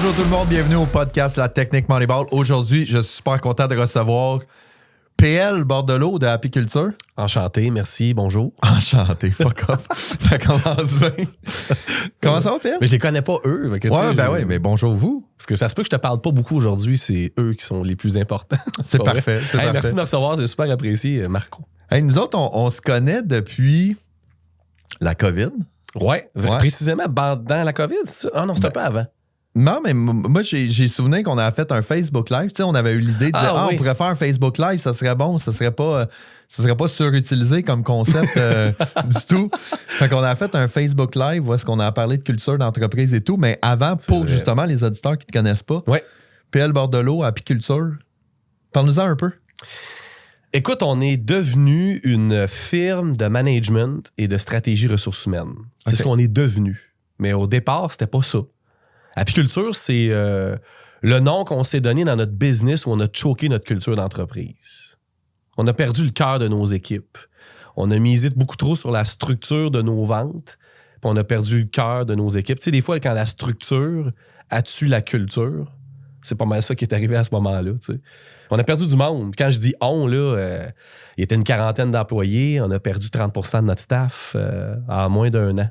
Bonjour tout le monde, bienvenue au podcast La Technique Moneyball. Aujourd'hui, je suis super content de recevoir PL Bordelot de Apiculture. Enchanté, merci, bonjour. Enchanté, fuck off. Ça commence bien. Comment ça va, PL? Mais je les connais pas eux. Ouais, mais bonjour vous. Parce que ça se peut que je te parle pas beaucoup aujourd'hui, c'est eux qui sont les plus importants. C'est parfait. Hey, merci de me recevoir, c'est super apprécié, Marco. Hey, nous autres, on se connaît depuis la COVID. Ouais. Précisément dans la COVID, c'est ça? Ah non, c'était un peu avant. Non, mais moi, j'ai souvenir qu'on avait fait un Facebook Live. Tu sais, on avait eu l'idée de dire, oui. on pourrait faire un Facebook Live, ça serait bon, ça serait pas surutilisé comme concept du tout. Fait qu'on a fait un Facebook Live où est-ce qu'on a parlé de culture d'entreprise et tout, mais avant, pour justement les auditeurs qui ne te connaissent pas, Ouais. PL Bordelot, Apiculture, parle-nous-en un peu. Écoute, on est devenu une firme de management et de stratégie ressources humaines. C'est ce qu'on est devenu. Mais au départ, c'était pas ça. Apiculture, c'est le nom qu'on s'est donné dans notre business où on a choqué notre culture d'entreprise. On a perdu le cœur de nos équipes. On a misé beaucoup trop sur la structure de nos ventes, puis on a perdu le cœur de nos équipes. Tu sais, des fois, quand la structure a tué la culture, c'est pas mal ça qui est arrivé à ce moment-là. Tu sais. On a perdu du monde. Quand je dis « on », là, il y était une quarantaine d'employés. On a perdu 30% de notre staff en moins d'un an.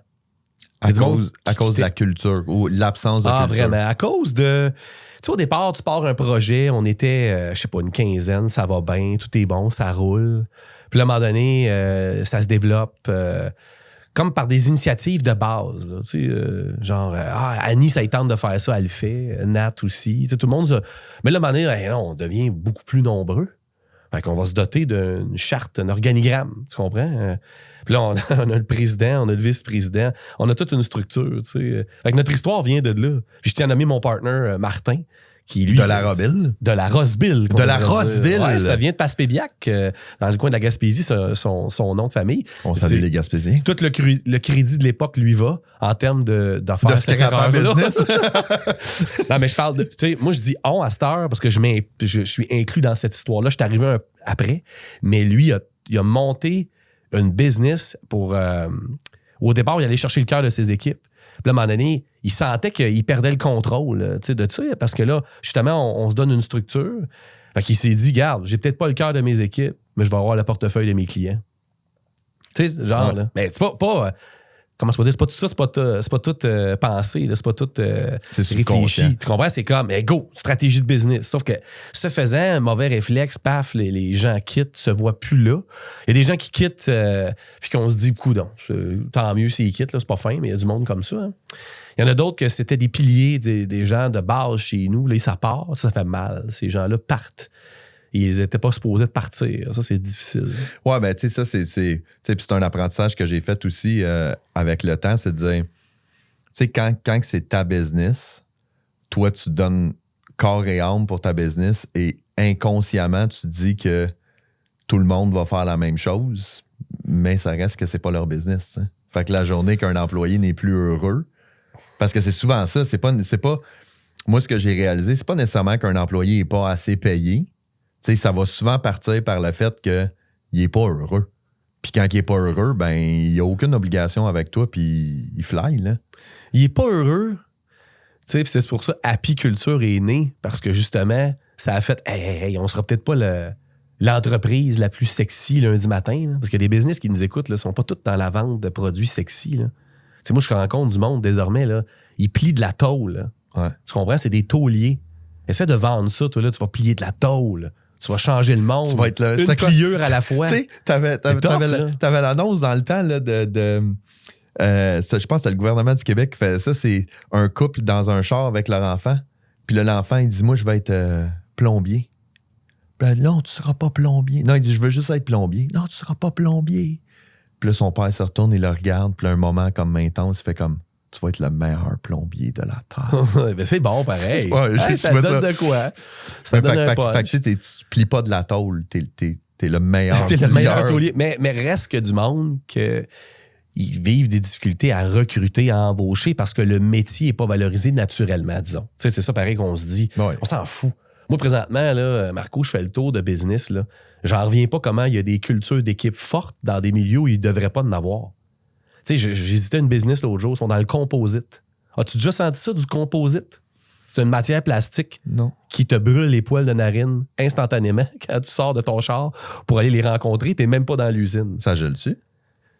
À cause de la culture ou l'absence de culture. Vraiment. À cause de... Tu sais, au départ, tu pars un projet, on était, je sais pas, une quinzaine, ça va bien, tout est bon, ça roule. Puis là, à un moment donné, ça se développe comme par des initiatives de base. Là, tu sais, genre, Annie, ça y tente de faire ça, elle le fait. Nat aussi. Tu sais, tout le monde... Mais là, à un moment donné, on devient beaucoup plus nombreux. Fait qu'on va se doter d'une charte, un organigramme, tu comprends? Puis là, on a le président, on a le vice-président, on a toute une structure, tu sais. Fait que notre histoire vient de là. Puis je tiens à nommer mon partner, Martin, qui lui... De la Robille? De la Roseville. De la Roseville? Ouais, ça vient de Passepébiac, dans le coin de la Gaspésie, son nom de famille. On salue les Gaspésiens. Tout le crédit de l'époque lui va en termes de faire cette erreur-là. Non, mais je parle de... Tu sais, moi, je dis « on » à cette heure parce que je suis inclus dans cette histoire-là. Je suis arrivé après, mais lui, il a monté une business pour... au départ, il allait chercher le cœur de ses équipes. Puis là, à un moment donné, il sentait qu'il perdait le contrôle de ça, parce que là, justement, on se donne une structure. Fait qu'il s'est dit, garde, j'ai peut-être pas le cœur de mes équipes, mais je vais avoir le portefeuille de mes clients. Tu sais, genre, là. Mais c'est pas comment je peux dire, c'est pas tout ça, c'est pas tout pensé, là, c'est pas tout réfléchi. Tu comprends? C'est comme, go, stratégie de business. Sauf que, ce faisant, un mauvais réflexe, paf, les gens quittent, se voient plus là. Il y a des gens qui quittent, puis qu'on se dit, coudonc, tant mieux s'ils quittent, là, c'est pas fin, mais il y a du monde comme ça. Hein. Il y en a d'autres que c'était des piliers, des gens de base chez nous. Là, ça part, ça fait mal. Ces gens-là partent. Ils n'étaient pas supposés de partir. Ça, c'est difficile. Ouais, ben, tu sais, ça, c'est un apprentissage que j'ai fait aussi avec le temps, c'est de dire, tu sais, quand c'est ta business, toi, tu donnes corps et âme pour ta business et inconsciemment, tu te dis que tout le monde va faire la même chose, mais ça reste que c'est pas leur business. T'sais. Fait que la journée qu'un employé n'est plus heureux, parce que c'est souvent ça, c'est pas moi, ce que j'ai réalisé, c'est pas nécessairement qu'un employé n'est pas assez payé. T'sais, ça va souvent partir par le fait qu'il n'est pas heureux. Puis quand il n'est pas heureux, ben il n'y a aucune obligation avec toi, puis il fly, là. Il n'est pas heureux. T'sais, c'est pour ça Apiculture est née, parce que justement, ça a fait hey, on sera peut-être pas l'entreprise la plus sexy lundi matin. Là, parce que les business qui nous écoutent ne sont pas tous dans la vente de produits sexy. Là. Moi, je rencontre du monde désormais, là, ils plient de la tôle. Là. Ouais. Tu comprends? C'est des tauliers. Essaie de vendre ça, toi, là, tu vas plier de la tôle. Tu vas changer le monde. Tu vas être là. Une pliure à la fois. Tu sais, t'avais l'annonce dans le temps là, je pense que c'était le gouvernement du Québec qui fait ça. C'est un couple dans un char avec leur enfant. Puis là, l'enfant, il dit, moi, je vais être plombier. Puis là, non, tu seras pas plombier. Non, il dit, je veux juste être plombier. Non, tu seras pas plombier. Puis là, son père se retourne, il le regarde. Puis là, un moment comme intense, il fait comme, tu vas être le meilleur plombier de la Terre. Ben c'est bon, pareil. Ouais, ça donne de quoi? Ça donne un punch. Fait que tu plies pas de la tôle, t'es le meilleur. T'es le meilleur taulier. Mais reste que du monde que ils vivent des difficultés à recruter, à embaucher parce que le métier n'est pas valorisé naturellement, disons. Tu sais, c'est ça pareil qu'on se dit. Ouais. On s'en fout. Moi, présentement, là, Marco, je fais le tour de business. Là. J'en reviens pas comment il y a des cultures d'équipe fortes dans des milieux où il ne devrait pas en avoir. Tu sais, j'ai visité une business l'autre jour, ils sont dans le composite. As-tu déjà senti ça, du composite? C'est une matière plastique Non. qui te brûle les poils de narine instantanément quand tu sors de ton char pour aller les rencontrer. T'es même pas dans l'usine. Ça, je le sais.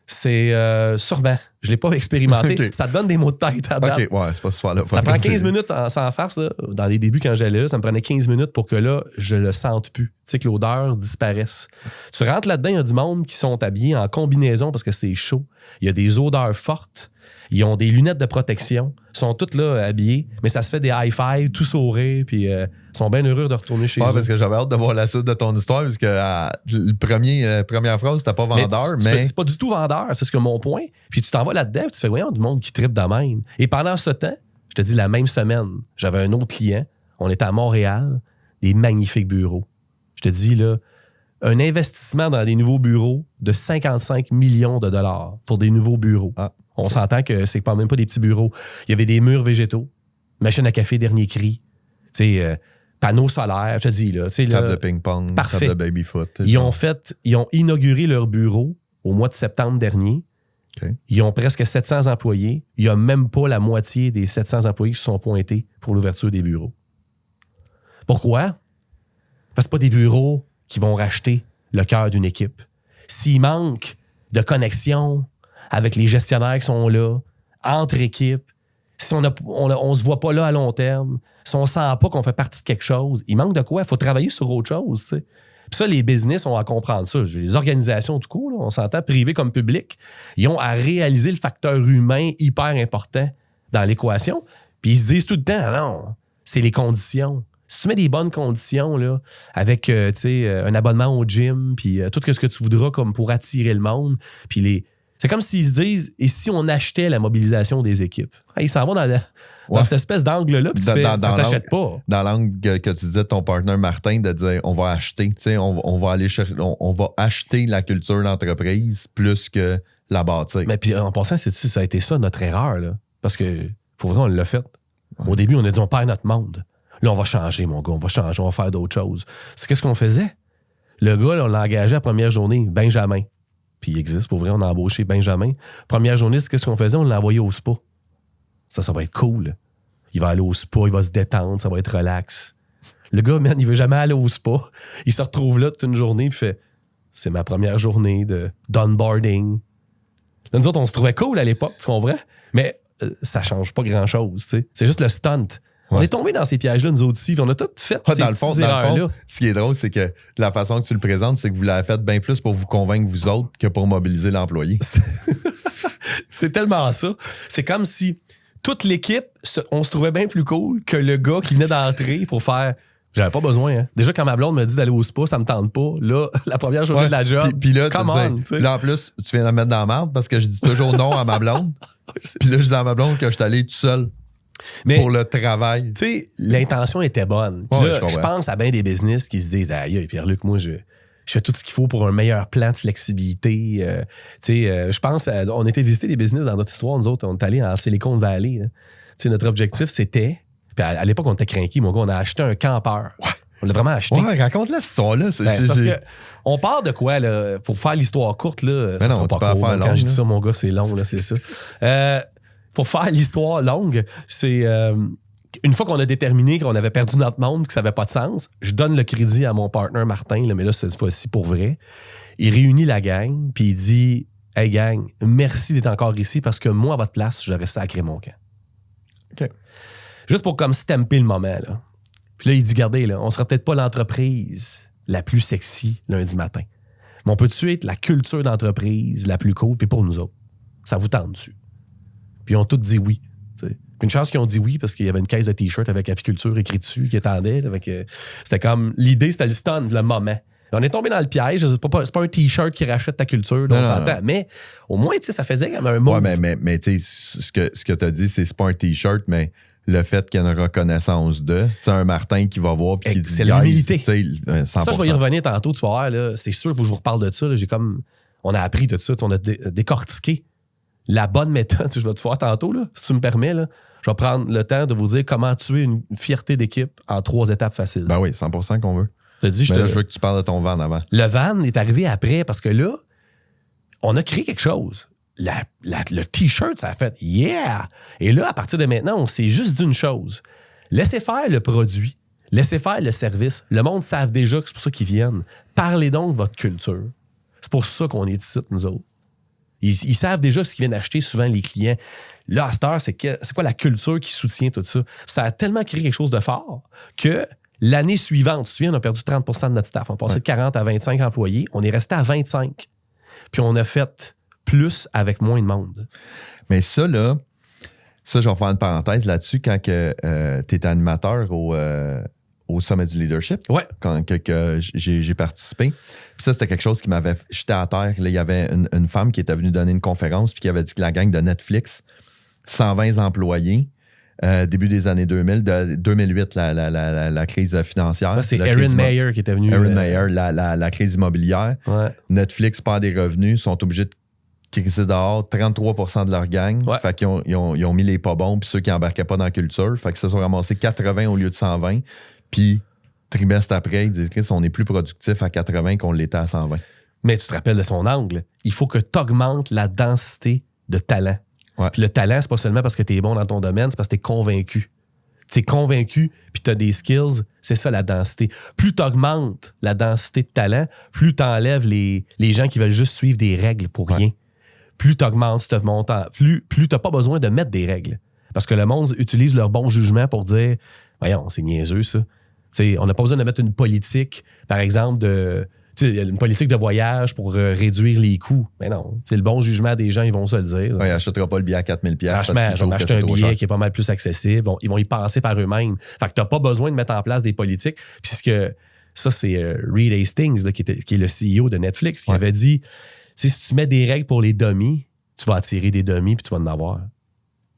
C'est sûrement. Je l'ai pas expérimenté. Okay. Ça te donne des mots de tête à date. OK, ouais, c'est pas ce soir-là. Ça prend 15 minutes sans farce. Là. Dans les débuts, quand j'allais là, ça me prenait 15 minutes pour que là, je le sente plus. Tu sais, que l'odeur disparaisse. Tu rentres là-dedans, il y a du monde qui sont habillés en combinaison parce que c'est chaud. Il y a des odeurs fortes. Ils ont des lunettes de protection. Ils sont tous là habillés, mais ça se fait des high-five, tout sourire, puis ils sont bien heureux de retourner chez eux. Parce que j'avais hâte de voir la suite de ton histoire, parce que première phrase, c'était pas vendeur, mais... C'est pas du tout vendeur, c'est ce que mon point. Puis tu t'en vas là-dedans, tu fais, voyons, du monde qui trippe de même. Et pendant ce temps, je te dis, la même semaine, j'avais un autre client, on était à Montréal, des magnifiques bureaux. Je te dis, là, un investissement dans des nouveaux bureaux de 55 millions de dollars pour des nouveaux bureaux. Ah. On s'entend que c'est même pas des petits bureaux. Il y avait des murs végétaux, machine à café dernier cri, panneaux solaires, je te dis. Là, table de ping-pong, parfait. table de baby-foot. Ils ont inauguré leur bureau au mois de septembre dernier. Okay. Ils ont presque 700 employés. Il n'y a même pas la moitié des 700 employés qui se sont pointés pour l'ouverture des bureaux. Pourquoi? Parce que c'est pas des bureaux qui vont racheter le cœur d'une équipe. S'il manque de connexion avec les gestionnaires qui sont là, entre équipes, si on se voit pas là à long terme, si on sent pas qu'on fait partie de quelque chose, il manque de quoi? Il faut travailler sur autre chose, tu sais. Puis ça, les business ont à comprendre ça. Les organisations, tout court, là, on s'entend, privées comme publiques, ils ont à réaliser le facteur humain hyper important dans l'équation. Puis ils se disent tout le temps, non, c'est les conditions. Si tu mets des bonnes conditions, là, avec un abonnement au gym, puis tout ce que tu voudras comme pour attirer le monde, puis c'est comme s'ils se disent, et si on achetait la mobilisation des équipes? Ils s'en vont dans cette espèce d'angle-là, puis ça s'achète pas. Dans l'angle que tu disais de ton partenaire Martin, de dire on va acheter, on va aller chercher, on va acheter la culture d'entreprise plus que la bâtir. Mais puis en passant, ça a été ça notre erreur, là. Parce que, pour vrai, on l'a fait. Au début, on a dit on perd notre monde. Là, on va changer, mon gars, on va changer, on va faire d'autres choses. C'est qu'est-ce qu'on faisait? Le gars, là, on l'a engagé à la première journée, Benjamin. Puis il existe, pour vrai, on a embauché Benjamin. Première journée, c'est qu'est-ce qu'on faisait? On l'a envoyé au spa. Ça va être cool. Il va aller au spa, il va se détendre, ça va être relax. Le gars, man, il veut jamais aller au spa. Il se retrouve là toute une journée, puis fait « C'est ma première journée d'onboarding. » Là, nous autres, on se trouvait cool à l'époque, tu comprends? Mais ça change pas grand-chose, tu sais. C'est juste le stunt. On est tombé dans ces pièges-là, nous autres aussi, puis on a tout fait ces dans le fond, erreurs-là. Ce qui est drôle, c'est que la façon que tu le présentes, c'est que vous l'avez fait bien plus pour vous convaincre vous autres que pour mobiliser l'employé. C'est tellement ça. C'est comme si toute l'équipe, on se trouvait bien plus cool que le gars qui venait d'entrer pour faire... J'avais pas besoin, hein. Déjà, quand ma blonde me dit d'aller au spa, ça me tente pas. Là, la première journée de la job, puis là, come on, tu sais. Là, en plus, tu viens de me mettre dans la merde parce que je dis toujours non à ma blonde. Puis là, je dis à ma blonde que je suis allé tout seul. Mais, pour le travail. Tu sais, l'intention était bonne. Là, je pense à bien des business qui se disent « Aïe, Pierre-Luc, moi, je fais tout ce qu'il faut pour un meilleur plan de flexibilité. » je pense, on était visiter des business dans notre histoire, nous autres, on est allés en Silicon Valley. Notre objectif, c'était... Puis à l'époque, on était craqués, mon gars, on a acheté un campeur. Ouais. On l'a vraiment acheté. Ouais, raconte-la cette histoire-là. C'est parce que on part de quoi, là? Pour faire l'histoire courte, là, ça sera pas court. Quand je dis ça, mon gars, c'est long, là, c'est ça. Pour faire l'histoire longue, c'est une fois qu'on a déterminé qu'on avait perdu notre monde, que ça n'avait pas de sens, je donne le crédit à mon partenaire Martin, là, mais là, cette fois-ci, pour vrai. Il réunit la gang, puis il dit « Hey gang, merci d'être encore ici parce que moi, à votre place, j'aurais sacré mon camp. » OK. Juste pour comme stamper le moment, là. Puis là, il dit, regardez, là, on sera peut-être pas l'entreprise la plus sexy lundi matin. Mais on peut-tu être la culture d'entreprise la plus cool, puis pour nous autres? Ça vous tente dessus? Puis ils ont tous dit oui. T'sais. Puis une chance qu'ils ont dit oui, parce qu'il y avait une caisse de T-shirt avec apiculture écrit dessus qui attendait. Là, c'était comme, l'idée, c'était le stun, le moment. On est tombé dans le piège. C'est pas un T-shirt qui rachète ta culture, là, on s'entend. Mais au moins, ça faisait comme un mot. Ouais, mais tu sais, ce que tu as dit, c'est pas un T-shirt, mais le fait qu'il y ait une reconnaissance de, tu sais, un Martin qui va voir puis qui dit c'est l'humilité. 100%. Ça, je vais y revenir tantôt, tu vas voir, là, c'est sûr, il faut que je vous reparle de ça. Là, on a appris tout ça, on a décortiqué la bonne méthode. Je vais te voir tantôt, là, si tu me permets. Là, je vais prendre le temps de vous dire comment tuer une fierté d'équipe en 3 étapes faciles. Ben oui, 100% qu'on veut. Mais là, je veux que tu parles de ton van avant. Le van est arrivé après parce que là, on a créé quelque chose. Le T-shirt, ça a fait « Yeah! » Et là, à partir de maintenant, on s'est juste dit une chose. Laissez faire le produit. Laissez faire le service. Le monde savent déjà que c'est pour ça qu'ils viennent. Parlez donc de votre culture. C'est pour ça qu'on est ici, nous autres. Ils savent déjà ce qu'ils viennent acheter, souvent, les clients. Là, à cette heure, c'est quoi la culture qui soutient tout ça? Ça a tellement créé quelque chose de fort que l'année suivante, tu te souviens, on a perdu 30 % de notre staff. On est passé de 40 à 25 employés. On est resté à 25. Puis on a fait plus avec moins de monde. Mais ça, là, je vais faire une parenthèse là-dessus quand tu étais animateur au Sommet du Leadership. Ouais. Quand j'ai participé. Puis ça, c'était quelque chose qui m'avait jeté à terre. Là, il y avait une femme qui était venue donner une conférence puis qui avait dit que la gang de Netflix, 120 employés, début des années 2000, 2008, la crise financière. Ça, c'est Erin Meyer qui était venu. Erin Meyer, la crise immobilière. Ouais. Netflix perd des revenus, sont obligés de crisser dehors 33 % de leur gang. Ouais. Fait qu'ils ont mis les pas bons puis ceux qui embarquaient pas dans la culture. Fait qu'ils se sont ramassés 80 au lieu de 120. Puis, trimestre après, ils disent Chris, on est plus productif à 80 qu'on l'était à 120. Mais tu te rappelles de son angle. Il faut que tu augmentes la densité de talent. Ouais. Puis le talent, c'est pas seulement parce que tu es bon dans ton domaine, c'est parce que tu es convaincu. Tu es convaincu, puis tu as des skills, c'est ça la densité. Plus tu augmentes la densité de talent, plus tu enlèves les gens qui veulent juste suivre des règles pour rien. Plus tu augmentes ce montant, plus tu n'as pas besoin de mettre des règles. Parce que le monde utilise leur bon jugement pour dire voyons, c'est niaiseux ça. T'sais, on n'a pas besoin de mettre une politique, par exemple, une politique de voyage pour réduire les coûts. Mais non, c'est le bon jugement des gens, ils vont se le dire. Ouais, ils n'achèteront pas le billet à 4000$. Franchement, ils vont acheter un billet qui est pas mal plus accessible. Ils vont y penser par eux-mêmes. Fait que tu n'as pas besoin de mettre en place des politiques, puisque ça, c'est Reed Hastings, là, qui est le CEO de Netflix, qui avait dit, si tu mets des règles pour les dummies, tu vas attirer des dummies puis tu vas en avoir.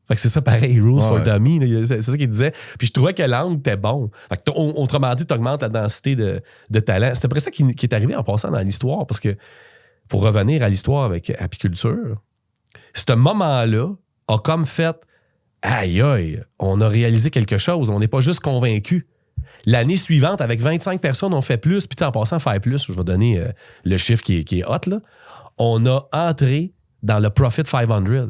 Fait que c'est ça pareil, rules for dummy, c'est ça qu'il disait. Puis je trouvais que l'angle était bon. Fait que autrement dit, tu augmentes la densité de talent. C'est après ça qui est arrivé en passant dans l'histoire, parce que pour revenir à l'histoire avec apiculture, ce moment-là a comme fait aïe aïe, on a réalisé quelque chose, on n'est pas juste convaincu. L'année suivante, avec 25 personnes, on fait plus, puis en passant à faire plus, je vais donner le chiffre qui est hot, là, on a entré dans le Profit 500.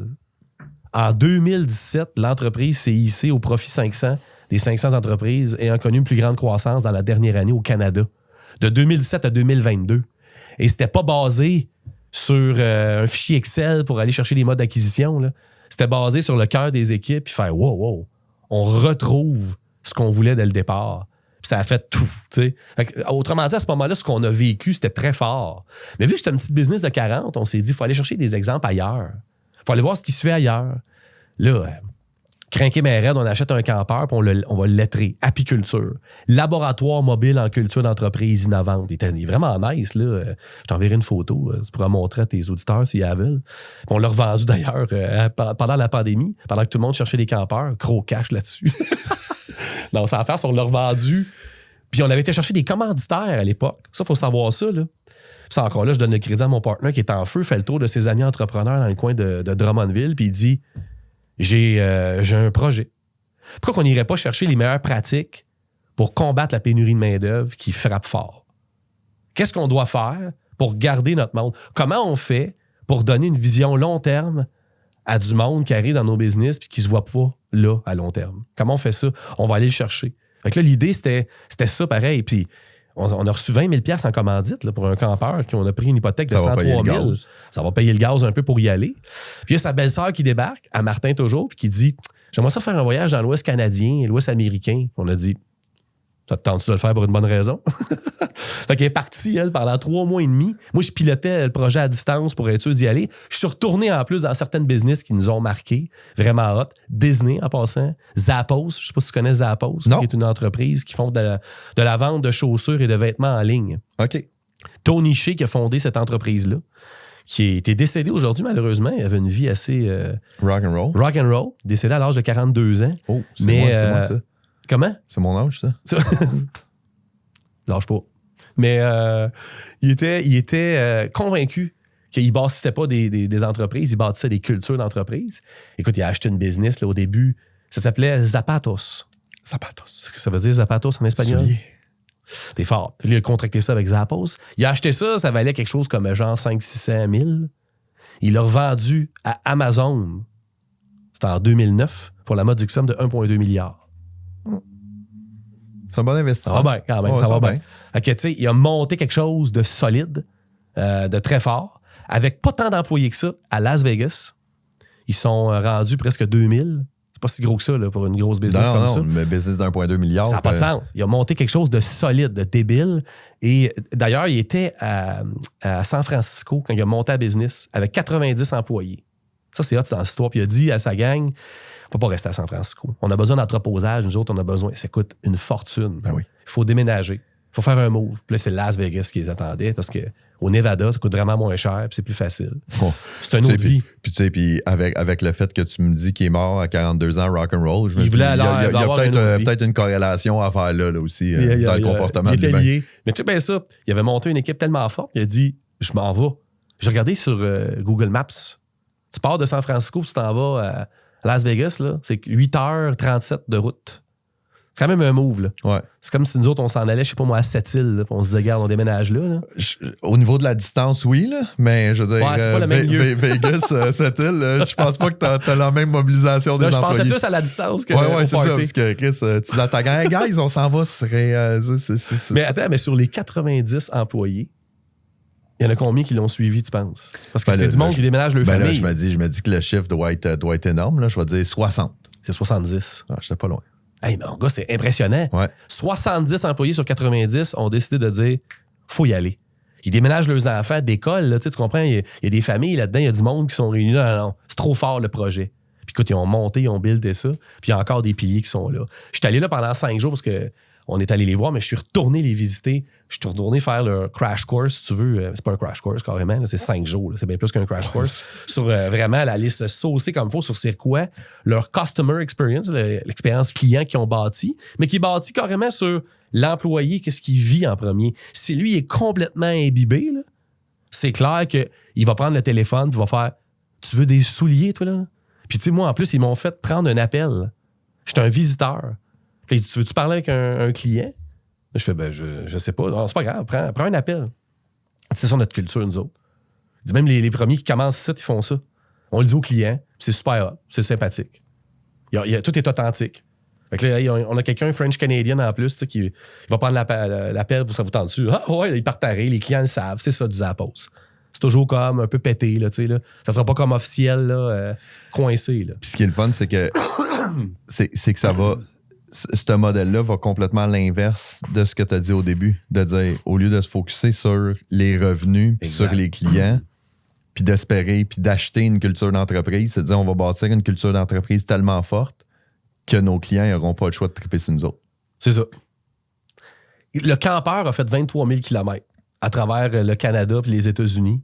En 2017, l'entreprise s'est hissée au profit 500 des 500 entreprises ayant connu une plus grande croissance dans la dernière année au Canada, de 2017 à 2022. Et c'était pas basé sur un fichier Excel pour aller chercher les modes d'acquisition. Là. C'était basé sur le cœur des équipes puis faire wow, on retrouve ce qu'on voulait dès le départ. Puis ça a fait tout. Autrement dit, à ce moment-là, ce qu'on a vécu, c'était très fort. Mais vu que c'était une petite business de 40, on s'est dit il faut aller chercher des exemples ailleurs. Il faut aller voir ce qui se fait ailleurs. Là, crinquer mes raides, on achète un campeur puis on va le lettrer. Apiculture. Laboratoire mobile en culture d'entreprise innovante. Il est vraiment nice, là. Je t'enverrai une photo. Tu pourras montrer à tes auditeurs s'ils veulent. On l'a revendu d'ailleurs pendant la pandémie, pendant que tout le monde cherchait des campeurs. Gros cash là-dessus. Non, sans faire, on l'a revendu. Puis on avait été chercher des commanditaires à l'époque. Ça, il faut savoir ça, là. Puis encore là, je donne le crédit à mon partenaire qui est en feu, fait le tour de ses amis entrepreneurs dans le coin de Drummondville, puis il dit j'ai un projet. Pourquoi qu'on n'irait pas chercher les meilleures pratiques pour combattre la pénurie de main-d'œuvre qui frappe fort? Qu'est-ce qu'on doit faire pour garder notre monde? Comment on fait pour donner une vision long terme à du monde qui arrive dans nos business puis qui se voit pas là à long terme? Comment on fait ça? On va aller le chercher. Fait que là, l'idée, c'était ça pareil. Puis on a reçu 20 000 $ en commandite là, pour un campeur qu'on a pris une hypothèque de 103 000. Ça va payer le gaz un peu pour y aller. Puis il y a sa belle-sœur qui débarque, à Martin toujours, puis qui dit « J'aimerais ça faire un voyage dans l'Ouest canadien, l'Ouest américain. » On a dit « Ça te tente-tu de le faire pour une bonne raison? » Fait qu'elle est partie, elle, pendant 3 mois et demi. Moi, je pilotais le projet à distance pour être sûr d'y aller. Je suis retourné en plus dans certaines business qui nous ont marqués, vraiment hot. Disney, en passant. Zappos, je sais pas si tu connais Zappos, qui est une entreprise qui font de la vente de chaussures et de vêtements en ligne. OK. Tony Shea qui a fondé cette entreprise-là, qui était décédé aujourd'hui, malheureusement. Il avait une vie assez... rock and roll. Rock and roll. Décédé à l'âge de 42 ans. Oh, c'est moi, ça. Comment? C'est mon âge, ça. Lâche pas. Mais il était convaincu qu'il ne bâtissait pas des entreprises, il bâtissait des cultures d'entreprise. Écoute, il a acheté une business là, au début. Ça s'appelait Zapatos. Zapatos. C'est ce que ça veut dire, Zapatos en espagnol? Soulier. T'es fort. Puis il a contracté ça avec Zappos. Il a acheté ça, ça valait quelque chose comme genre 500-600 000. Il l'a revendu à Amazon. C'était en 2009 pour la modique somme de 1,2 milliard. C'est un bon investissement. Ça va bien, quand même, Ouais, ça va bien. Fait que, tu sais, il a monté quelque chose de solide, de très fort, avec pas tant d'employés que ça, à Las Vegas. Ils sont rendus presque 2000. C'est pas si gros que ça, là, pour une grosse business comme ça. Mais business d'1,2 milliard. Ça n'a pas de sens. Il a monté quelque chose de solide, de débile. Et d'ailleurs, il était à San Francisco quand il a monté la business avec 90 employés. Ça, c'est hot dans l'histoire. Puis il a dit à sa gang, faut pas rester à San Francisco. On a besoin d'entreposage. Nous autres, on a besoin. Ça coûte une fortune. Ben oui. Il faut déménager. Il faut faire un move. Puis là, c'est Las Vegas qui les attendait parce qu'au Nevada, ça coûte vraiment moins cher puis c'est plus facile. Bon. C'est une autre vie. Puis tu sais, puis avec le fait que tu me dis qu'il est mort à 42 ans rock'n'roll, je me dis Il y a peut-être une corrélation à faire là aussi dans le comportement de l'humain. Mais tu sais bien ça, il avait monté une équipe tellement forte, il a dit, je m'en vais. J'ai regardé sur Google Maps. Tu pars de San Francisco, tu t'en vas à Las Vegas, là, c'est 8h37 de route. C'est quand même un move, là. Ouais. C'est comme si nous autres, on s'en allait, je sais pas moi, à Sept-Îles, on se disait, regarde, on déménage là. Au niveau de la distance, oui, là, mais je veux dire, c'est pas le même lieu. Vegas, cette île, je pense pas que t'as la même mobilisation des là, employés. Je pensais plus à la distance que ouais, c'est ça, parce que Chris, tu dis à ta gang, hey, guys, on s'en va, ce serait... c'est... Mais attends, mais sur les 90 employés, il y en a combien qui l'ont suivi, tu penses? Parce que c'est du monde qui déménage leur famille. Là, je me dis que le chiffre doit être énorme. Là. Je vais dire 60. C'est 70. Ah, j'étais pas loin. Hey, mon gars, c'est impressionnant. Ouais. 70 employés sur 90 ont décidé de dire faut y aller. Ils déménagent leurs enfants d'école. Là, tu comprends? Il y a des familles là-dedans, il y a du monde qui sont réunis. Non, c'est trop fort le projet. Puis écoute, ils ont monté, ils ont buildé ça. Puis il y a encore des piliers qui sont là. Je suis allé là pendant 5 jours parce qu'on est allé les voir, mais je suis retourné les visiter. Je suis retourné faire le crash course, si tu veux. C'est pas un crash course, carrément. Là, c'est 5 jours. Là. C'est bien plus qu'un crash course. Sur vraiment la liste saucée comme il faut sur c'est quoi leur customer experience, l'expérience client qu'ils ont bâti, mais qui est bâti carrément sur l'employé, qu'est-ce qu'il vit en premier. Si lui est complètement imbibé, là, c'est clair qu'il va prendre le téléphone et il va faire « Tu veux des souliers, toi, là? » Puis tu sais, moi, en plus, ils m'ont fait prendre un appel. J'étais un visiteur. Puis il dit « Tu veux-tu parler avec un client? » Je fais, je sais pas. Non, c'est pas grave, prends un appel. C'est ça notre culture, nous autres. Il dit, même les premiers qui commencent ça, ils font ça. On le dit aux clients, c'est super hot, c'est sympathique. Tout est authentique. Fait que là, on a quelqu'un French-Canadien en plus qui va prendre l'appel, ça vous tente dessus. Ah ouais, ils partent arrêter, les clients le savent, c'est ça du Zappos. C'est toujours comme un peu pété, là, tu sais, là. Ça sera pas comme officiel, là, coincé, là. Puis ce qui est le fun, c'est que c'est que ça va... Ce modèle-là va complètement à l'inverse de ce que tu as dit au début. De dire, au lieu de se focusser sur les revenus, sur les clients, puis d'espérer, puis d'acheter une culture d'entreprise, c'est de dire, on va bâtir une culture d'entreprise tellement forte que nos clients n'auront pas le choix de triper sur nous autres. C'est ça. Le campeur a fait 23 000 km à travers le Canada puis les États-Unis.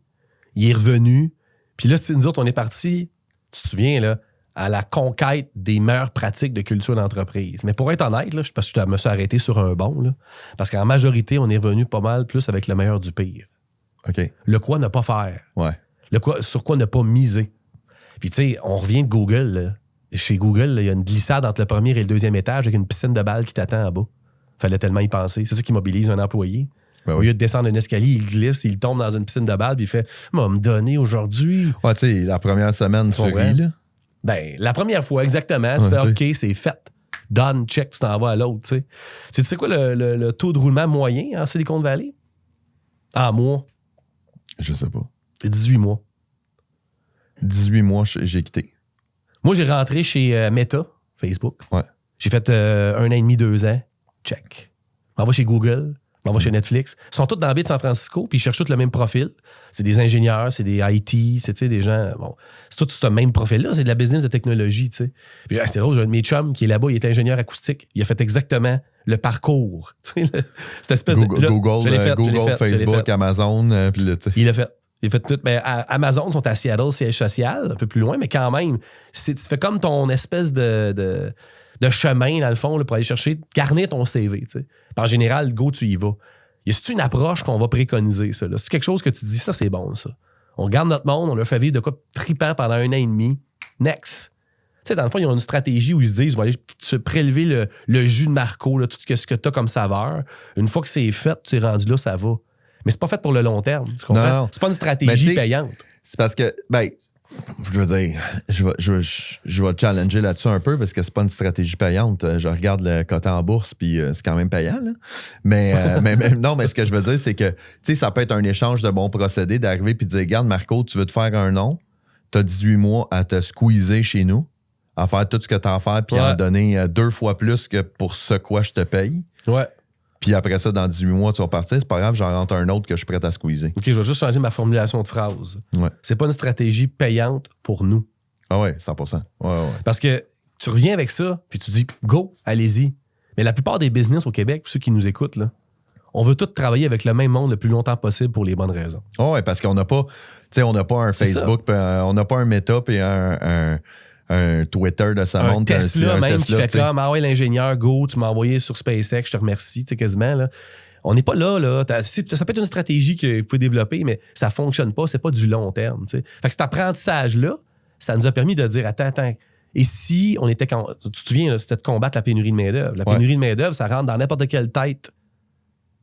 Il est revenu. Puis là, nous autres, on est partis, tu te souviens, là, à la conquête des meilleures pratiques de culture d'entreprise. Mais pour être honnête, là, parce que je me suis arrêté sur un bon, là, parce qu'en majorité, on est revenu pas mal plus avec le meilleur du pire. OK. Le quoi ne pas faire. Ouais. Sur quoi ne pas miser. Puis tu sais, on revient de Google. Là. Chez Google, il y a une glissade entre le premier et le deuxième étage avec une piscine de balles qui t'attend en bas. Fallait tellement y penser. C'est ça qui mobilise un employé. Ben Au lieu de descendre un escalier, il glisse, il tombe dans une piscine de balles, puis il fait « M'a me donné aujourd'hui. » Ouais, tu sais, la première semaine, tu ris, là. Ben, la première fois, exactement. Tu fais OK, c'est fait. Done, check, tu t'en vas à l'autre. Tu sais quoi le taux de roulement moyen en Silicon Valley? En mois? Je sais pas. 18 mois. 18 mois, j'ai quitté. Moi, j'ai rentré chez Meta, Facebook. Ouais. J'ai fait 1 an et demi, 2 ans. Check. On va chez Google. On va chez Netflix. Ils sont tous dans la baie de San Francisco, puis ils cherchent tous le même profil. C'est des ingénieurs, c'est des IT, c'est des gens... Bon, c'est tout ce même profil-là. C'est de la business de technologie, tu sais. Puis c'est drôle, j'ai un de mes chums qui est là-bas, il est ingénieur acoustique. Il a fait exactement le parcours. Cette espèce Google, Facebook, Amazon, puis là, il a fait. Il a fait tout. Mais Amazon sont à Seattle, siège social, un peu plus loin, mais quand même, tu fais comme ton espèce de chemin, dans le fond, là, pour aller chercher, garnir ton CV. T'sais. En général, go, tu y vas. Y a-t-il une approche qu'on va préconiser, ça? C'est quelque chose que tu dis, ça, c'est bon, ça. On garde notre monde, on leur fait vivre de quoi tripant pendant 1 an et demi. Next. Tu sais, dans le fond, ils ont une stratégie où ils se disent, je vais aller te prélever le jus de Marco, là, tout ce que tu as comme saveur. Une fois que c'est fait, tu es rendu là, ça va. Mais c'est pas fait pour le long terme. Tu comprends? Non. C'est pas une stratégie payante. C'est parce que, ben, Je veux dire, je vais te challenger là-dessus un peu parce que c'est pas une stratégie payante. Je regarde le coté en bourse, puis c'est quand même payant. Là. Mais non, mais ce que je veux dire, c'est que ça peut être un échange de bons procédés d'arriver puis de dire, regarde, Marco, tu veux te faire un nom, tu as 18 mois à te squeezer chez nous, à faire tout ce que tu as à faire, puis à en donner 2 fois plus que pour ce quoi je te paye. Ouais. Puis après ça, dans 18 mois, tu vas partir. C'est pas grave, j'en rentre un autre que je suis prêt à squeezer. OK, je vais juste changer ma formulation de phrase. Ouais. C'est pas une stratégie payante pour nous. Ah ouais, 100%. Ouais. Parce que tu reviens avec ça, puis tu dis, go, allez-y. Mais la plupart des business au Québec, ceux qui nous écoutent, là, on veut tous travailler avec le même monde le plus longtemps possible pour les bonnes raisons. Ah ouais, parce qu'on n'a pas, un Facebook, on n'a pas un Meta et un Twitter de sa montre. Tesla même qui fait comme, ah ouais, l'ingénieur, go, tu m'as envoyé sur SpaceX, je te remercie, tu sais, quasiment, là. On n'est pas là. Ça peut être une stratégie que vous pouvez développer, mais ça ne fonctionne pas, c'est pas du long terme, tu sais. Fait que cet apprentissage-là, ça nous a permis de dire, attends. Et si on était, tu te souviens, là, c'était de combattre la pénurie de main-d'œuvre. La pénurie de main-d'œuvre, ça rentre dans n'importe quelle tête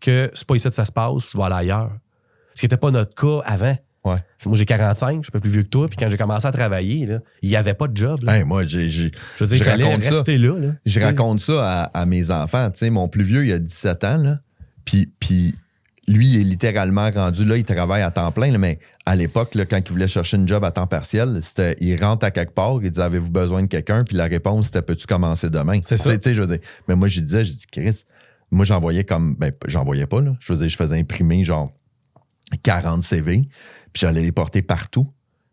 que c'est pas ici que ça se passe, je vais aller ailleurs. Ce qui n'était pas notre cas avant. Ouais. Moi, j'ai 45, je suis un peu plus vieux que toi. Puis quand j'ai commencé à travailler, là, il n'y avait pas de job. Là. Hey, moi, je veux dire, il fallait rester là. Je raconte ça à mes enfants. T'sais, mon plus vieux, il a 17 ans. Là, puis lui, il est littéralement rendu là, il travaille à temps plein. Là, mais à l'époque, là, quand il voulait chercher une job à temps partiel, c'était il rentre à quelque part, il dit, avez-vous besoin de quelqu'un? Puis la réponse, c'était, peux-tu commencer demain? C'est ça. Je veux dire, mais moi, je dis, Chris, moi, j'envoyais comme, j'envoyais pas, là. Je veux dire, je faisais imprimer genre 40 CV. Puis j'allais les porter partout.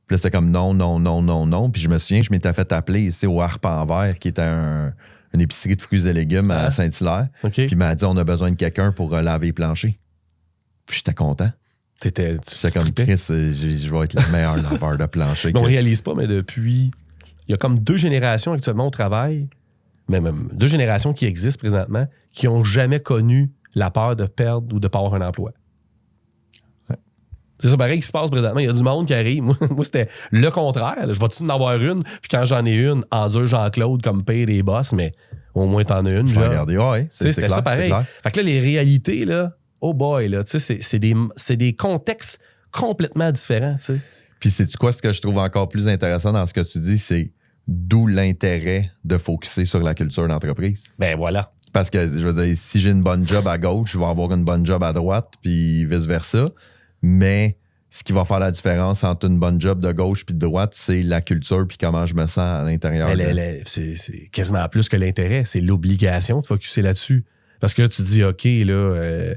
Puis là, c'était comme non. Puis je me souviens, je m'étais fait appeler ici au Harpe en Verre, qui était une épicerie de fruits et légumes à Saint-Hilaire. Okay. Puis il m'a dit, on a besoin de quelqu'un pour laver les planchers. Puis j'étais content. C'est comme Chris, je vais être le meilleur laveur de plancher. On réalise pas, mais depuis... Il y a comme 2 générations actuellement au travail, même 2 générations qui existent présentement, qui n'ont jamais connu la peur de perdre ou de pas avoir un emploi. C'est ça pareil qui se passe présentement. Il y a du monde qui arrive. Moi c'était le contraire. Je vais-tu en avoir une? Puis quand j'en ai une, endure Jean-Claude comme paye des boss, mais au moins t'en as une. Je vais regarder. Ouais, c'était clair, ça pareil. Fait que là, les réalités, là, oh boy, là, c'est des contextes complètement différents. T'sais. Puis c'est-tu quoi ce que je trouve encore plus intéressant dans ce que tu dis, c'est d'où l'intérêt de focusser sur la culture d'entreprise. Ben voilà. Parce que, je veux dire, si j'ai une bonne job à gauche, je vais avoir une bonne job à droite, puis vice-versa. Mais ce qui va faire la différence entre une bonne job de gauche puis de droite, c'est la culture puis comment je me sens à l'intérieur. C'est quasiment plus que l'intérêt. C'est l'obligation de focusser là-dessus. Parce que là, tu te dis, OK, là,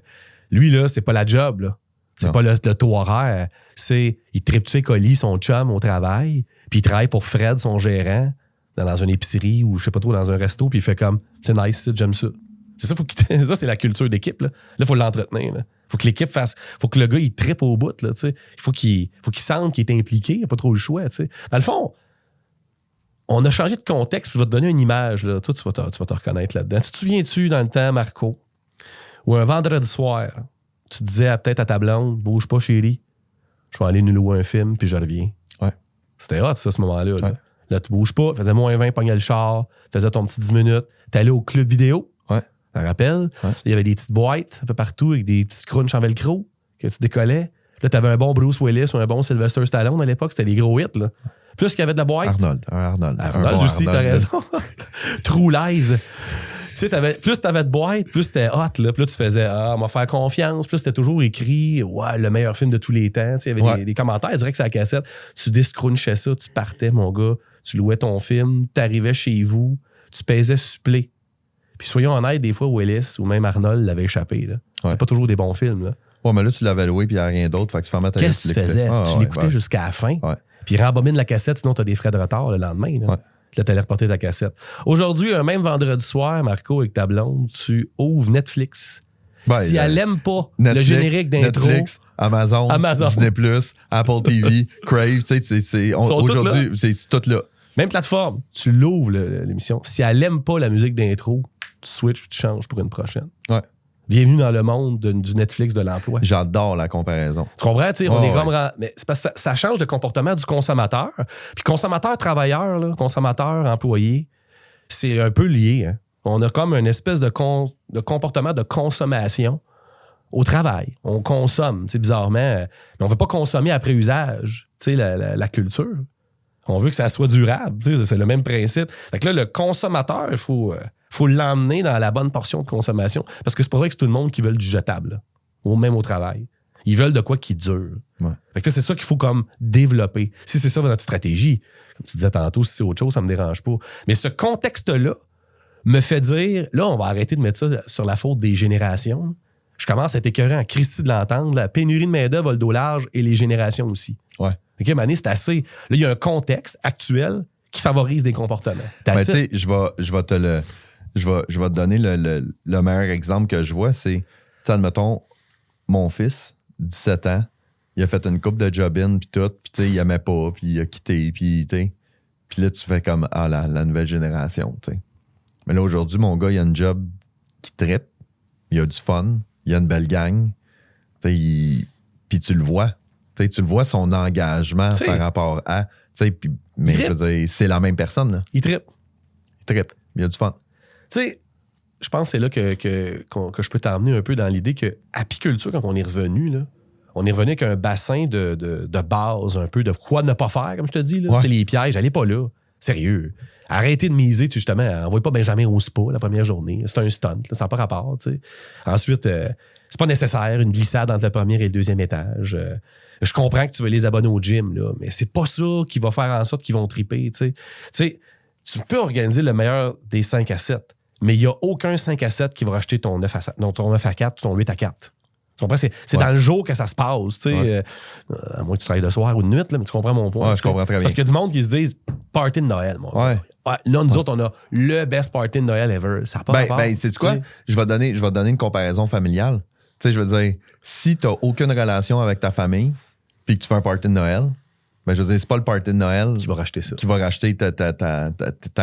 lui, là, c'est pas la job, là. C'est pas le taux horaire. C'est, il tripe-tu colis son chum au travail, puis il travaille pour Fred, son gérant, dans une épicerie ou je sais pas trop, dans un resto, puis il fait comme, c'est nice, j'aime ça. C'est ça, ça, c'est la culture d'équipe, là. Là, il faut l'entretenir, là. Faut que l'équipe fasse. Faut que le gars, il trippe au bout, là, tu sais. Il faut qu'il sente qu'il est impliqué. Il n'a pas trop le choix, tu sais. Dans le fond, on a changé de contexte. Je vais te donner une image, là. Toi, tu vas te reconnaître là-dedans. Tu te souviens-tu, dans le temps, Marco, où un vendredi soir, tu disais peut-être à ta blonde, bouge pas, chérie. Je vais aller nous louer un film, puis je reviens. Ouais. C'était hot, ça, ce moment-là. Ouais. Là, tu bouges pas. Faisais moins 20, pognais le char. Faisais ton petit 10 minutes. T'allais au club vidéo. Ouais. Tu te rappelles? Ouais. Il y avait des petites boîtes un peu partout avec des petites crunchs en velcro que tu décollais. Là, tu avais un bon Bruce Willis ou un bon Sylvester Stallone à l'époque. C'était les gros hits. Là. Plus qu'il y avait de la boîte. Arnold aussi, t'as raison. True Lies. Tu sais, plus t'avais de boîte, plus c'était hot. Là. Plus là, tu faisais, on m'a fait confiance. Plus c'était toujours écrit, ouais, le meilleur film de tous les temps. Tu sais, il y avait des commentaires direct sur la cassette. Tu discrunchais ça, tu partais, mon gars. Tu louais ton film, t'arrivais chez vous, tu pesais supplé. Puis soyons honnêtes, des fois, Willis ou même Arnold l'avait échappé. Là. Ouais. C'est pas toujours des bons films. Là. Ouais, mais là, tu l'avais loué puis il n'y a rien d'autre. Fait que tu fermais ta Qu'est-ce que tu faisais? Tu l'écoutais jusqu'à la fin. Ouais. Puis rembobine la cassette, sinon tu as des frais de retard le lendemain. Là, là tu allais reporter ta cassette. Aujourd'hui, un même vendredi soir, Marco, avec ta blonde, tu ouvres Netflix. Si elle n'aime pas Netflix, le générique d'intro... Netflix, Amazon, Disney+, Apple TV, Crave, tu sais, aujourd'hui, c'est tout là. Même plateforme, tu l'ouvres l'émission. Si elle n'aime pas la musique d'intro, tu switches, tu changes pour une prochaine. Ouais. Bienvenue dans le monde du Netflix de l'emploi. J'adore la comparaison. Tu comprends? On est comme... Mais c'est parce que ça change le comportement du consommateur. Puis consommateur-travailleur, là, consommateur-employé, c'est un peu lié. Hein? On a comme une espèce de comportement de consommation au travail. On consomme, bizarrement. Mais on ne veut pas consommer après usage, la culture. On veut que ça soit durable. C'est le même principe. Fait que là, le consommateur, il faut l'emmener dans la bonne portion de consommation. Parce que c'est pas vrai que c'est tout le monde qui veut du jetable, là, ou même au travail. Ils veulent de quoi qui dure. Ouais. Fait que c'est ça qu'il faut comme développer. Si c'est ça notre stratégie, comme tu disais tantôt, si c'est autre chose, ça me dérange pas. Mais ce contexte-là me fait dire, là, on va arrêter de mettre ça sur la faute des générations. Je commence à être écœuré en Christie de l'entendre. La pénurie de main-d'œuvre a le dos large et les générations aussi. Ouais. OK, Mané, c'est assez. Là, il y a un contexte actuel qui favorise des comportements. Mais tu sais, je vais te donner le meilleur exemple que je vois, c'est, tu sais, admettons, mon fils, 17 ans, il a fait une coupe de job-in, puis tout, puis tu sais, il aimait pas, puis il a quitté, puis là, tu fais comme, la nouvelle génération, tu sais. Mais là, aujourd'hui, mon gars, il a une job qui trippe, il a du fun, il a une belle gang, puis tu le vois. Tu le vois, son engagement par rapport à... Mais je veux dire, c'est la même personne. Là. Il trippe. Il a du fun. Tu sais, je pense que c'est là que je peux t'emmener un peu dans l'idée que apiculture, quand on est revenu, là, on est revenu avec un bassin de base, un peu de quoi ne pas faire, comme je te dis. Là. Ouais. Les pièges, allez pas là. Sérieux. Arrêtez de miser, justement. Envoyez pas Benjamin au spa la première journée. C'est un stunt. Là, ça n'a pas rapport. T'sais. Ensuite, c'est pas nécessaire, une glissade entre le premier et le deuxième étage. Je comprends que tu veux les abonner au gym, là, mais c'est pas ça qui va faire en sorte qu'ils vont triper. Tu peux organiser le meilleur des 5 à 7, mais il n'y a aucun 5 à 7 qui va racheter ton 9 à 4 ou ton 8 à 4. Tu comprends? C'est dans le jour que ça se passe. À moins que tu travailles de soir ou de nuit, là, mais tu comprends mon point. Ouais, je comprends très bien. Parce qu'il y a du monde qui se disent party de Noël. Moi. Ouais, là, nous autres, on a le best party de Noël ever. Ça n'a pas rapport. Sais-tu quoi? Je vais te donner une comparaison familiale. Tu sais, je veux dire, si tu n'as aucune relation avec ta famille puis que tu fais un party de Noël, ben je veux dire, c'est pas le party de Noël qui va racheter ça. Qui va racheter ta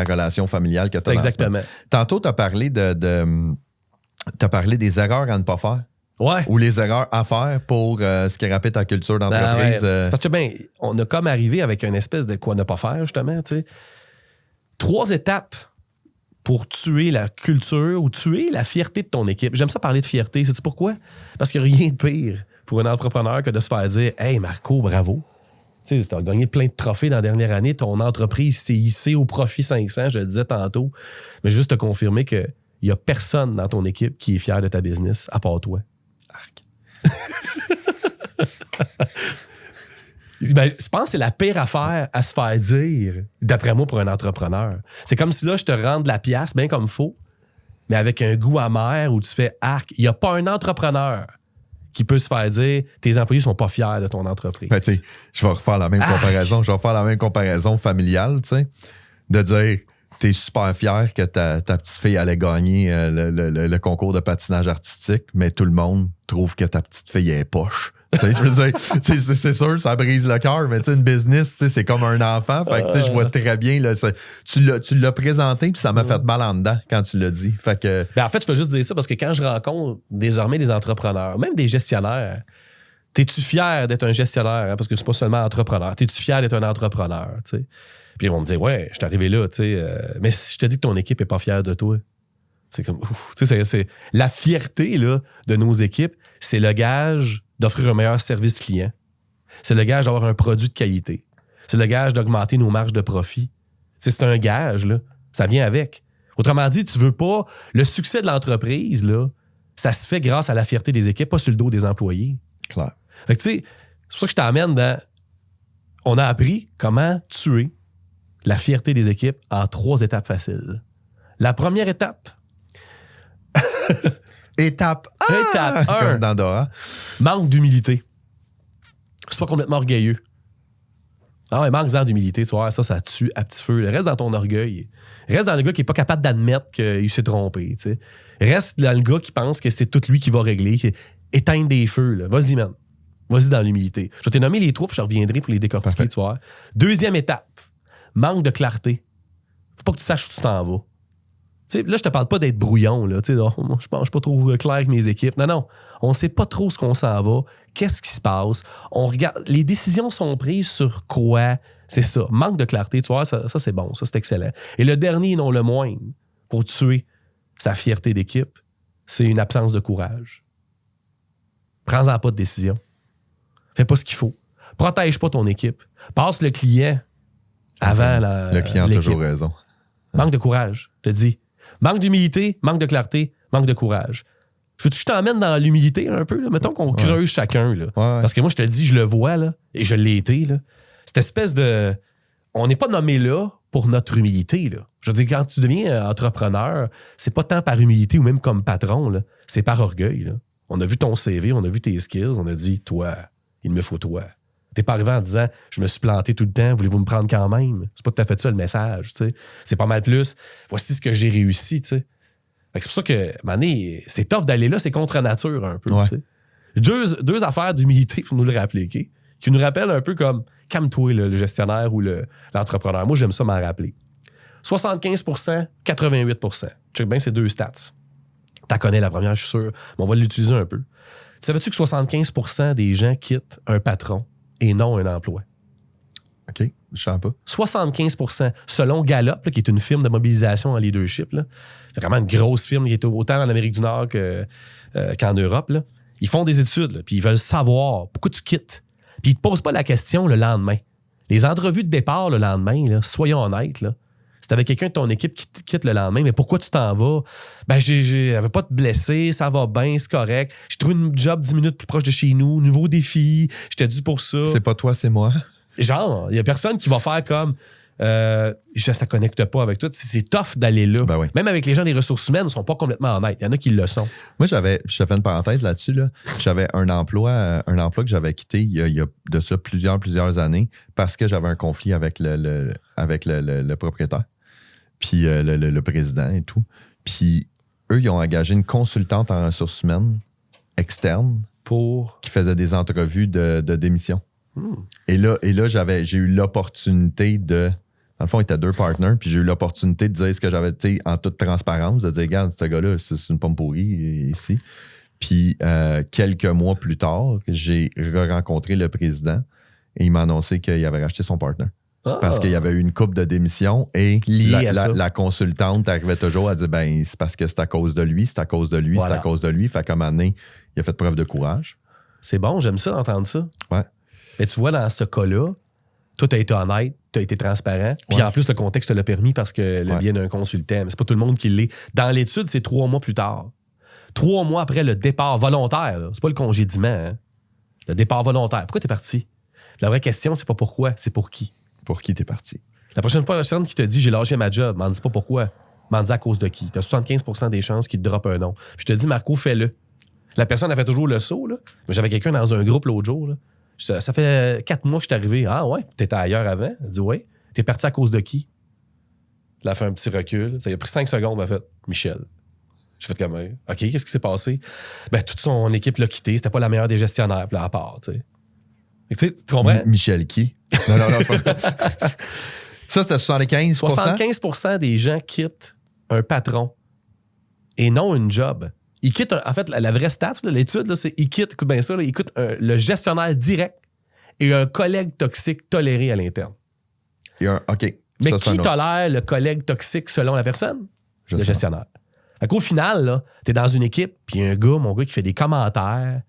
relation familiale. Que exactement. Tantôt, tu as parlé t'as parlé des erreurs à ne pas faire. Ouais. Ou les erreurs à faire pour scraper ta culture d'entreprise. C'est parce que, on a comme arrivé avec une espèce de quoi ne pas faire, justement. Tu sais. 3 étapes pour tuer la culture ou tuer la fierté de ton équipe. J'aime ça parler de fierté. Sais-tu pourquoi? Parce qu'il n'y a rien de pire pour un entrepreneur que de se faire dire « Hey, Marco, bravo! » Tu as gagné plein de trophées dans la dernière année. Ton entreprise s'est hissée au profit 500, je le disais tantôt. Mais juste te confirmer qu'il n'y a personne dans ton équipe qui est fier de ta business à part toi. Arc. Ben, je pense que c'est la pire affaire à se faire dire, d'après moi, pour un entrepreneur. C'est comme si là, je te rends de la pièce, bien comme il faut, mais avec un goût amer où tu fais arc. Il n'y a pas un entrepreneur qui peut se faire dire tes employés sont pas fiers de ton entreprise. Ben, je vais refaire la même comparaison. Je vais refaire la même comparaison familiale, tu sais, de dire t'es super fier que ta petite fille allait gagner le concours de patinage artistique, mais tout le monde trouve que ta petite fille est poche. Je veux dire, c'est sûr, ça brise le cœur, mais une business, c'est comme un enfant. Fait que je vois très bien, là, tu l'as présenté, puis ça m'a fait mal en dedans quand tu l'as dit. Fait que... en fait, je peux juste dire ça parce que quand je rencontre désormais des entrepreneurs, même des gestionnaires, t'es-tu fier d'être un gestionnaire? Hein? Parce que c'est pas seulement entrepreneur. T'es-tu fier d'être un entrepreneur? T'sais? Puis ils vont me dire, ouais, je suis arrivé là, mais si je te dis que ton équipe est pas fière de toi, c'est comme, c'est la fierté là, de nos équipes, c'est le gage d'offrir un meilleur service client. C'est le gage d'avoir un produit de qualité. C'est le gage d'augmenter nos marges de profit. C'est un gage, là. Ça vient avec. Autrement dit, tu veux pas... Le succès de l'entreprise, là, ça se fait grâce à la fierté des équipes, pas sur le dos des employés. Clair. Fait que, tu sais, c'est pour ça que je t'emmène dans... On a appris comment tuer la fierté des équipes en 3 étapes faciles. La première étape... Étape 1. Comme dans Dora. Manque d'humilité. Sois complètement orgueilleux. Ah ouais, manque d'humilité, tu vois, ça tue à petit feu. Reste dans ton orgueil. Reste dans le gars qui n'est pas capable d'admettre qu'il s'est trompé. T'sais. Reste dans le gars qui pense que c'est tout lui qui va régler. Éteindre des feux. Là. Vas-y, man. Vas-y dans l'humilité. Je t'ai nommé les troupes, je reviendrai pour les décortiquer, tu vois. Deuxième étape. Manque de clarté. Faut pas que tu saches où tu t'en vas. T'sais, là, je te parle pas d'être brouillon. Là, moi, je suis pas trop clair avec mes équipes. Non. On sait pas trop ce qu'on s'en va. Qu'est-ce qui se passe? On regarde. Les décisions sont prises sur quoi? C'est ça. Manque de clarté. Tu vois, ça c'est bon. Ça, c'est excellent. Et le dernier, non le moindre, pour tuer sa fierté d'équipe, c'est une absence de courage. Prends-en pas de décision. Fais pas ce qu'il faut. Protège pas ton équipe. Passe le client avant le client a toujours raison. Manque de courage, je te dis. Manque d'humilité, manque de clarté, manque de courage. Veux-tu que je t'emmène dans l'humilité un peu? Là? Mettons qu'on creuse chacun. Là. Parce que moi, je te dis, je le vois, là, et je l'ai été. Là. Cette espèce de... On n'est pas nommé là pour notre humilité. Là. Je veux dire, quand tu deviens entrepreneur, c'est pas tant par humilité ou même comme patron, là. C'est par orgueil. Là. On a vu ton CV, on a vu tes skills, on a dit, toi, il me faut toi. T'es pas arrivé en disant, je me suis planté tout le temps, voulez-vous me prendre quand même? C'est pas tout à fait ça le message. T'sais. C'est pas mal plus, voici ce que j'ai réussi. T'sais. C'est pour ça que, mané, c'est tough d'aller là, c'est contre nature un peu. Ouais. Deux affaires d'humilité pour nous le rappeler, okay? Qui nous rappellent un peu comme, calme-toi, le gestionnaire ou l'entrepreneur. Moi, j'aime ça m'en rappeler. 75%, 88%. Check bien ces deux stats. T'en connais la première, je suis sûr, mais on va l'utiliser un peu. Savais-tu que 75% des gens quittent un patron et non un emploi? OK, je ne sais pas. 75%. Selon Gallup, là, qui est une firme de mobilisation en leadership, là, vraiment une grosse firme qui est autant en Amérique du Nord qu'en Europe, là, ils font des études, là, puis ils veulent savoir pourquoi tu quittes. Puis ils ne te posent pas la question le lendemain. Les entrevues de départ le lendemain, là, soyons honnêtes, là, c'est avec quelqu'un de ton équipe qui te quitte le lendemain, mais pourquoi tu t'en vas? Ben, j'avais pas de blessé, ça va bien, c'est correct. J'ai trouvé une job 10 minutes plus proche de chez nous, nouveau défi, j'étais dû pour ça. C'est pas toi, c'est moi. Genre, il y a personne qui va faire comme ça connecte pas avec toi. C'est tough d'aller là. Ben oui. Même avec les gens des ressources humaines, ils sont pas complètement honnêtes. Il y en a qui le sont. Moi, je fais une parenthèse là-dessus. Là. J'avais un emploi que j'avais quitté il y a de ça plusieurs années parce que j'avais un conflit avec le propriétaire, puis le président et tout. Puis eux, ils ont engagé une consultante en ressources humaines externe qui faisait des entrevues de démission. Et là, j'ai eu l'opportunité de... Dans le fond, il était 2 partenaires, puis j'ai eu l'opportunité de dire ce que j'avais, tu sais, en toute transparence, de dire, regarde, ce gars-là, c'est une pomme pourrie ici. Puis quelques mois plus tard, j'ai rencontré le président et il m'a annoncé qu'il avait racheté son partenaire. Parce qu'il y avait eu une couple de démissions et la consultante arrivait toujours à dire, ben c'est parce que c'est à cause de lui, c'est à cause de lui, c'est à cause de lui. Fait qu'à un moment donné, il a fait preuve de courage. C'est bon, j'aime ça d'entendre ça. Ouais. Mais tu vois, dans ce cas-là, toi, tu as été honnête, tu as été transparent. Puis en plus, le contexte te l'a permis parce que le bien d'un consultant. Mais c'est pas tout le monde qui l'est. Dans l'étude, c'est 3 mois plus tard. 3 mois après le départ volontaire. Là. C'est pas le congédiement. Hein? Le départ volontaire. Pourquoi t'es parti? La vraie question, c'est pas pourquoi, c'est pour qui. Pour qui t'es parti? La prochaine personne qui te dit « j'ai lâché ma job », m'en dis pas pourquoi. M'en dis à cause de qui. T'as 75% des chances qu'il te droppe un nom. Je te dis, Marco, fais-le. La personne a fait toujours le saut. Là. Mais j'avais quelqu'un dans un groupe l'autre jour. Là. Ça fait 4 mois que je suis arrivé. Ah ouais, t'étais ailleurs avant? Elle dit ouais. T'es parti à cause de qui? Elle a fait un petit recul. Ça a pris 5 secondes. Elle a fait Michel. J'ai fait comme OK, qu'est-ce qui s'est passé? Ben, toute son équipe l'a quitté. C'était pas la meilleure des gestionnaires, puis à part, tu sais. Tu comprends? Michel qui? Non, c'est pas... Ça, c'était 75%? 75% des gens quittent un patron et non une job. Ils quittent, en fait, la vraie stat, là, l'étude, là, c'est ils quittent, écoute bien ça, là, ils quittent le gestionnaire direct et un collègue toxique toléré à l'interne. OK. Mais ça, qui tolère le collègue toxique selon la personne? Le gestionnaire. Fait qu'au final, t'es dans une équipe, puis un gars, mon gars, qui fait des commentaires.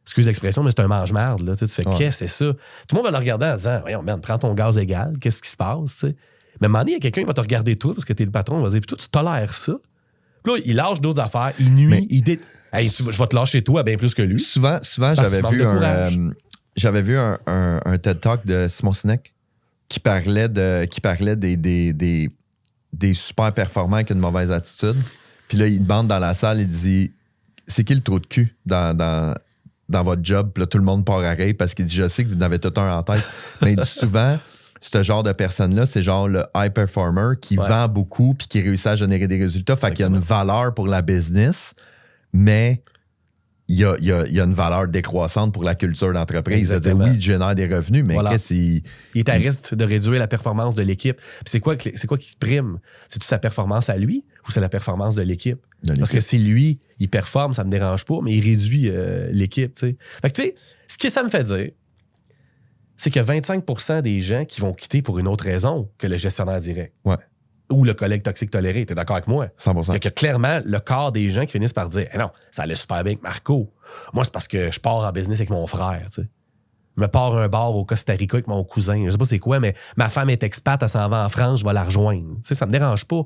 Excuse l'expression, mais c'est un mange-marde. Là. Tu fais, qu'est-ce que c'est ça? Tout le monde va le regarder en disant, voyons, man, prends ton gaz égal, qu'est-ce qui se passe? T'sais? Mais à un moment donné, il y a quelqu'un qui va te regarder toi parce que t'es le patron, il va dire, puis toi, tu tolères ça. Puis là, il lâche d'autres affaires, il nuit, Hey, je vais te lâcher toi bien plus que lui. Souvent j'avais vu un TED Talk de Simon Sinek qui parlait des super performants avec une mauvaise attitude. Puis là, il demande dans la salle, il dit, c'est qui le trou de cul dans votre job? Puis là, tout le monde part à rire parce qu'il dit, je sais que vous en avez tout un en tête. Mais il dit souvent, ce genre de personne-là, c'est genre le high performer qui vend beaucoup puis qui réussit à générer des résultats. Fait qu'il y a une valeur pour la business, mais il y a une valeur décroissante pour la culture d'entreprise. C'est-à-dire, oui, il génère des revenus, mais il est à risque de réduire la performance de l'équipe. Puis c'est quoi qui prime? C'est-tu sa performance à lui ou c'est la performance de l'équipe? Parce que si lui, il performe, ça me dérange pas, mais il réduit l'équipe. T'sais. Fait que tu sais, ce que ça me fait dire, c'est que 25% des gens qui vont quitter pour une autre raison que le gestionnaire direct. Ouais. Ou le collègue toxique toléré. T'es d'accord avec moi? 100%. Fait que clairement, le quart des gens qui finissent par dire non, ça allait super bien avec Marco. Moi, c'est parce que je pars en business avec mon frère. T'sais. Je me pars un bar au Costa Rica avec mon cousin. Je sais pas c'est quoi, mais ma femme est expat, elle s'en va en France, je vais la rejoindre. Tu sais, ça me dérange pas.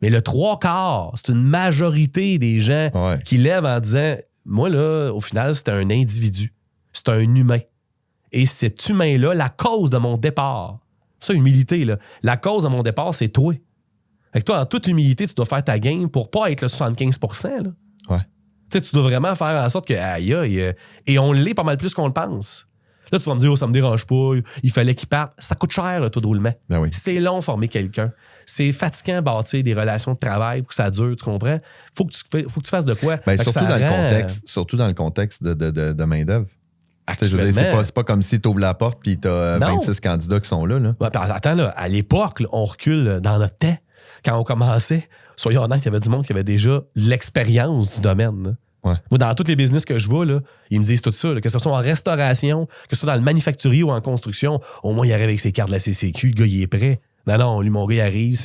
Mais le 3/4, c'est une majorité des gens qui lèvent en disant, moi, là, au final, c'est un individu. C'est un humain. Et cet humain-là, la cause de mon départ, ça, humilité, là, la cause de mon départ, c'est toi. Fait que toi, en toute humilité, tu dois faire ta game pour pas être le 75%. Là. Ouais. Tu sais, tu dois vraiment faire en sorte que, aïe, et on l'est pas mal plus qu'on le pense. Là, tu vas me dire, ça me dérange pas, il fallait qu'il parte. Ça coûte cher, le taux de roulement. Ben oui. C'est long former quelqu'un. C'est fatigant bâtir des relations de travail pour que ça dure, tu comprends? Faut que tu fasses de quoi. Ben, surtout dans le contexte de main-d'œuvre. C'est pas comme si tu ouvres la porte et tu as 26 candidats qui sont là. Ouais, attends, là, à l'époque, là, on recule dans notre temps. Quand on commençait, soyons honnêtes, il y avait du monde qui avait déjà l'expérience du domaine. Là. Ouais. Moi, dans tous les business que je vois, là, ils me disent tout ça, là, que ce soit en restauration, que ce soit dans le manufacturier ou en construction, au moins, il arrive avec ses cartes de la CCQ, le gars, il est prêt. Non, lui, mon gars, il arrive,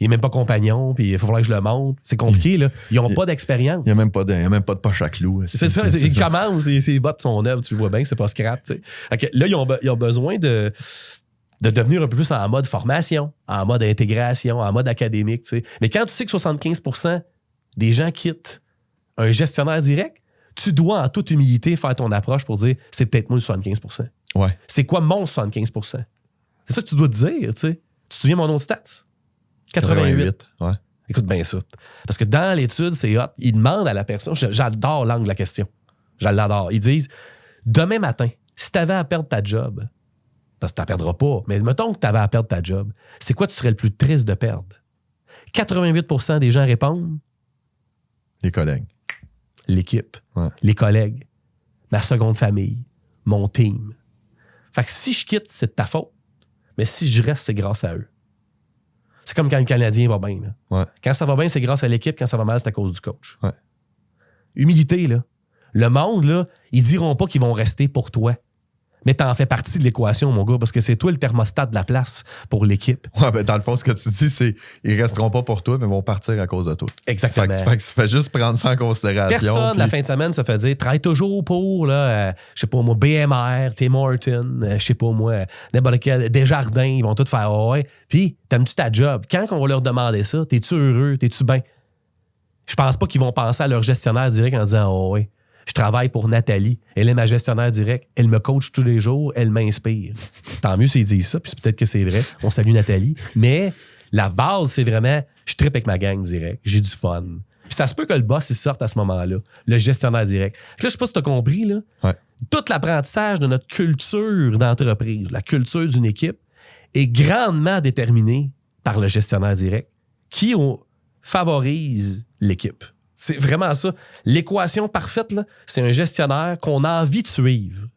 il est même pas compagnon, puis il faut falloir que je le montre. C'est compliqué, là. Ils n'ont pas d'expérience. Il n'y a même pas de poche à clous. C'est ça, il commence, ses bottes sont neuves, tu le vois bien, c'est pas scrap, tu sais. Okay, là, ils ont besoin de devenir un peu plus en mode formation, en mode intégration, en mode académique, tu sais. Mais quand tu sais que 75% des gens quittent un gestionnaire direct, tu dois en toute humilité faire ton approche pour dire c'est peut-être moi le 75%. Ouais. C'est quoi mon 75%? C'est ça que tu dois te dire, tu sais. Tu te souviens mon nom de stats? 88. Ouais. Écoute bien ça. Parce que dans l'étude, c'est hot. Ils demandent à la personne, j'adore l'angle de la question. Je l'adore. Ils disent, demain matin, si tu avais à perdre ta job, parce que tu ne la perdras pas, mais mettons que tu avais à perdre ta job, c'est quoi tu serais le plus triste de perdre? 88% des gens répondent. Les collègues. L'équipe. Ouais. Les collègues. Ma seconde famille. Mon team. Fait que si je quitte, c'est de ta faute. Mais si je reste, c'est grâce à eux. C'est comme quand le Canadien va bien. Là. Ouais. Quand ça va bien, c'est grâce à l'équipe. Quand ça va mal, c'est à cause du coach. Ouais. Humilité, là. Le monde, là, ils diront pas qu'ils vont rester pour toi. Mais t'en fais partie de l'équation, mon gars, parce que c'est toi le thermostat de la place pour l'équipe. Ouais, ben dans le fond, ce que tu dis, c'est ils resteront pas pour toi, mais vont partir à cause de toi. Exactement. Fait que tu fais juste prendre ça en considération. Personne, la fin de semaine, se fait dire, travaille toujours pour, là, je sais pas moi, BMR, Tim Horton, je sais pas moi, n'importe quel, Desjardins, ils vont tous faire ouais. Puis, t'aimes-tu ta job? Quand on va leur demander ça, t'es-tu heureux? T'es-tu bien? Je pense pas qu'ils vont penser à leur gestionnaire direct en disant, oh ouais. Je travaille pour Nathalie. Elle est ma gestionnaire directe. Elle me coach tous les jours. Elle m'inspire. Tant mieux s'ils disent ça, puis peut-être que c'est vrai. On salue Nathalie. Mais la base, c'est vraiment, je trippe avec ma gang direct. J'ai du fun. Puis ça se peut que le boss, il sorte à ce moment-là. Le gestionnaire direct. Là, je sais pas si tu as compris, là. Ouais. Tout l'apprentissage de notre culture d'entreprise, la culture d'une équipe, est grandement déterminé par le gestionnaire direct qui favorise l'équipe. C'est vraiment ça. L'équation parfaite, là, c'est un gestionnaire qu'on a envie de suivre.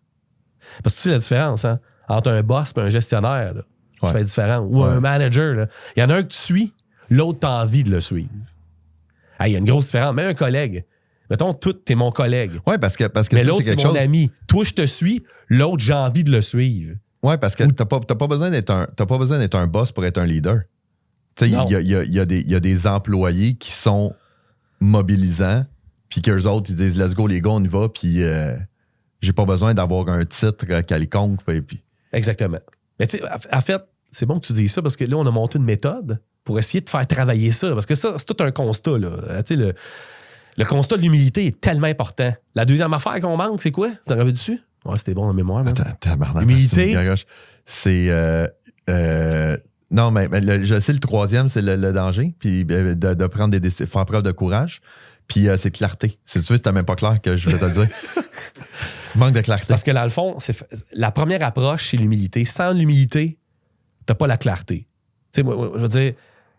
Parce que tu sais la différence, hein? Entre un boss et un gestionnaire, là. Ouais. Je fais différent. Ou un manager, là. Il y en a un que tu suis, l'autre, tu as envie de le suivre. Il y a une grosse différence. Même un collègue. Mettons, toi, t'es mon collègue. Oui, parce que mais ça, l'autre, c'est mon ami. Toi, je te suis. L'autre, j'ai envie de le suivre. Oui, parce que t'as pas besoin d'être un boss pour être un leader. Tu sais, il y a des employés qui sont mobilisants, puis qu'eux autres, ils disent « Let's go, les gars, on y va », puis j'ai pas besoin d'avoir un titre quelconque. Puis... Exactement. Mais tu sais, en fait, c'est bon que tu dises ça, parce que là, on a monté une méthode pour essayer de faire travailler ça, parce que ça, c'est tout un constat, là. Tu sais, le constat de l'humilité est tellement important. La deuxième affaire qu'on manque, c'est quoi? Tu t'en rappelles dessus? Ouais, c'était bon en mémoire. Attends, l'humilité. C'est... non, mais je sais, le troisième, c'est le danger, puis de prendre des décisions, faire preuve de courage, puis c'est clarté. Tu sais, c'était même pas clair que je vais te le dire. Manque de clarté. Parce que dans le fond, la première approche, c'est l'humilité. Sans l'humilité, t'as pas la clarté. Tu sais, moi, je veux dire,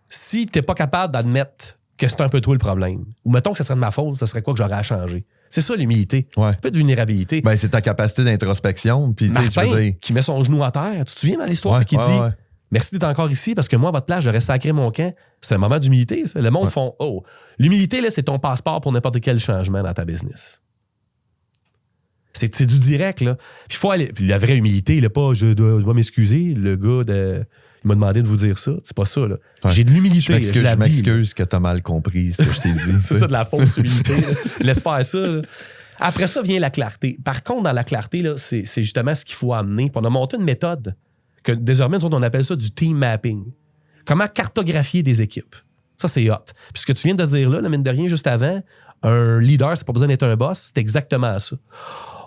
si t'es pas capable d'admettre que c'est un peu toi le problème, ou mettons que ça serait de ma faute, ça serait quoi que j'aurais à changer? C'est ça, l'humilité. Ouais. Un peu de vulnérabilité. Ben, c'est ta capacité d'introspection. Puis, Martin, tu veux dire... qui met son genou à terre. Tu te souviens dans l'histoire qui dit merci d'être encore ici parce que moi, à votre place, j'aurais sacré mon camp. C'est un moment d'humilité, ça. Le monde font oh. L'humilité, là, c'est ton passeport pour n'importe quel changement dans ta business. C'est du direct, là. Puis, faut aller. Puis la vraie humilité, il n'est pas je dois m'excuser. Le gars, il m'a demandé de vous dire ça. C'est pas ça, là. Ouais. J'ai de l'humilité. Je m'excuse que t'as mal compris ce que je t'ai dit. C'est ça, de la fausse humilité. Laisse faire ça, là. Après ça vient la clarté. Par contre, dans la clarté, là, c'est justement ce qu'il faut amener. Puis on a monté une méthode que désormais, nous autres, on appelle ça du team mapping. Comment cartographier des équipes. Ça, c'est hot. Puis ce que tu viens de dire là, mine de rien, juste avant, un leader, c'est pas besoin d'être un boss, c'est exactement ça.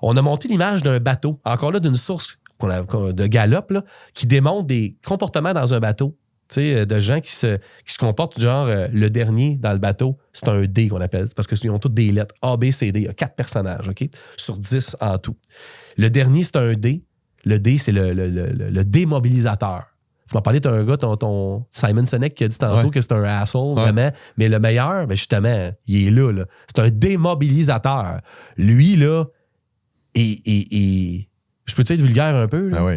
On a monté l'image d'un bateau, encore là, d'une source de Gallup, là, qui démontre des comportements dans un bateau. Tu sais, de gens qui se comportent genre le dernier dans le bateau, c'est un D qu'on appelle, parce qu'ils ont toutes des lettres A, B, C, D. Il y a 4 personnages, OK? Sur 10 en tout. Le dernier, c'est un D. Le D, c'est le démobilisateur. Tu m'as parlé d'un gars, ton Simon Sinek, qui a dit tantôt que c'est un asshole, vraiment. Mais le meilleur, ben justement, il est là. C'est un démobilisateur. Lui, là, je peux-tu être vulgaire un peu? Là? Ah oui.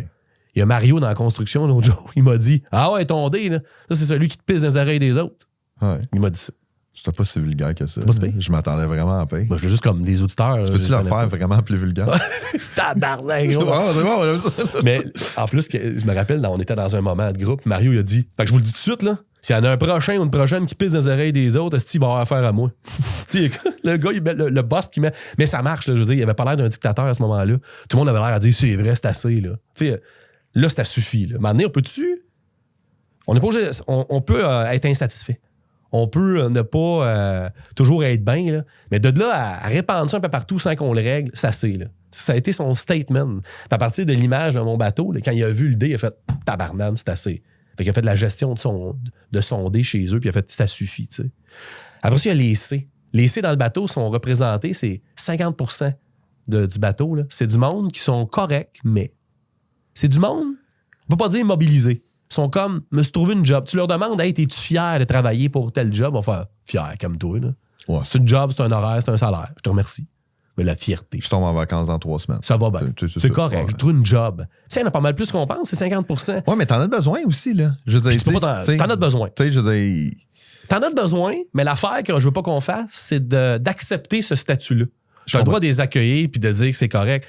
Il y a Mario dans la construction l'autre jour. Il m'a dit, ah ouais, ton dé, là, ça, c'est celui qui te pisse dans les oreilles des autres. Ouais. Il m'a dit ça. C'était pas si vulgaire que ça. Pas si pire. Je m'attendais vraiment à paix. Ben, je veux juste comme des auditeurs. Tu peux-tu leur faire vraiment plus vulgaire? Tabarnak, gros. C'est bon, Mais en plus, je me rappelle, on était dans un moment de groupe, Mario il a dit, fait que je vous le dis tout de suite, là, s'il y en a un prochain ou une prochaine qui pisse dans les oreilles des autres, est-ce qu'il va avoir affaire à moi? Tu sais, le gars, il met le boss qui met. Mais ça marche, là, je veux dire, il avait pas l'air d'un dictateur à ce moment-là. Tout le monde avait l'air à dire, c'est vrai, c'est assez, là. Tu sais, là, ça suffit, là. Maintenant, on peut-tu. On n'est pas obligé. On peut être insatisfait. On peut ne pas toujours être bien, là. Mais de là à répandre ça un peu partout sans qu'on le règle, ça c'est, là. Ça a été son statement. À partir de l'image de mon bateau, là, quand il a vu le dé, il a fait tabarnane, c'est assez. Fait qu'il a fait de la gestion de son dé chez eux, puis il a fait ça suffit, tu sais. Après ça, il y a les C. Les C dans le bateau sont représentés, c'est 50% du bateau, là. C'est du monde qui sont corrects, mais c'est du monde, on peut pas dire mobilisé. Ils sont comme, me suis trouvé une job. Tu leur demandes, hey, es-tu fier de travailler pour tel job? On va faire, fier comme toi, là. Ouais. C'est une job, c'est un horaire, c'est un salaire. Je te remercie. Mais la fierté. Je tombe en vacances dans 3 semaines. Ça va bien. C'est correct. Ouais. Je trouve une job. Tu sais, il y en a pas mal plus qu'on pense, c'est 50%. Ouais, mais t'en as besoin aussi, là. Je veux dire, t'en as besoin. Tu sais, je veux dire. T'en as besoin, mais l'affaire que je veux pas qu'on fasse, c'est d'accepter ce statut-là. J'ai le droit de les accueillir puis de dire que c'est correct.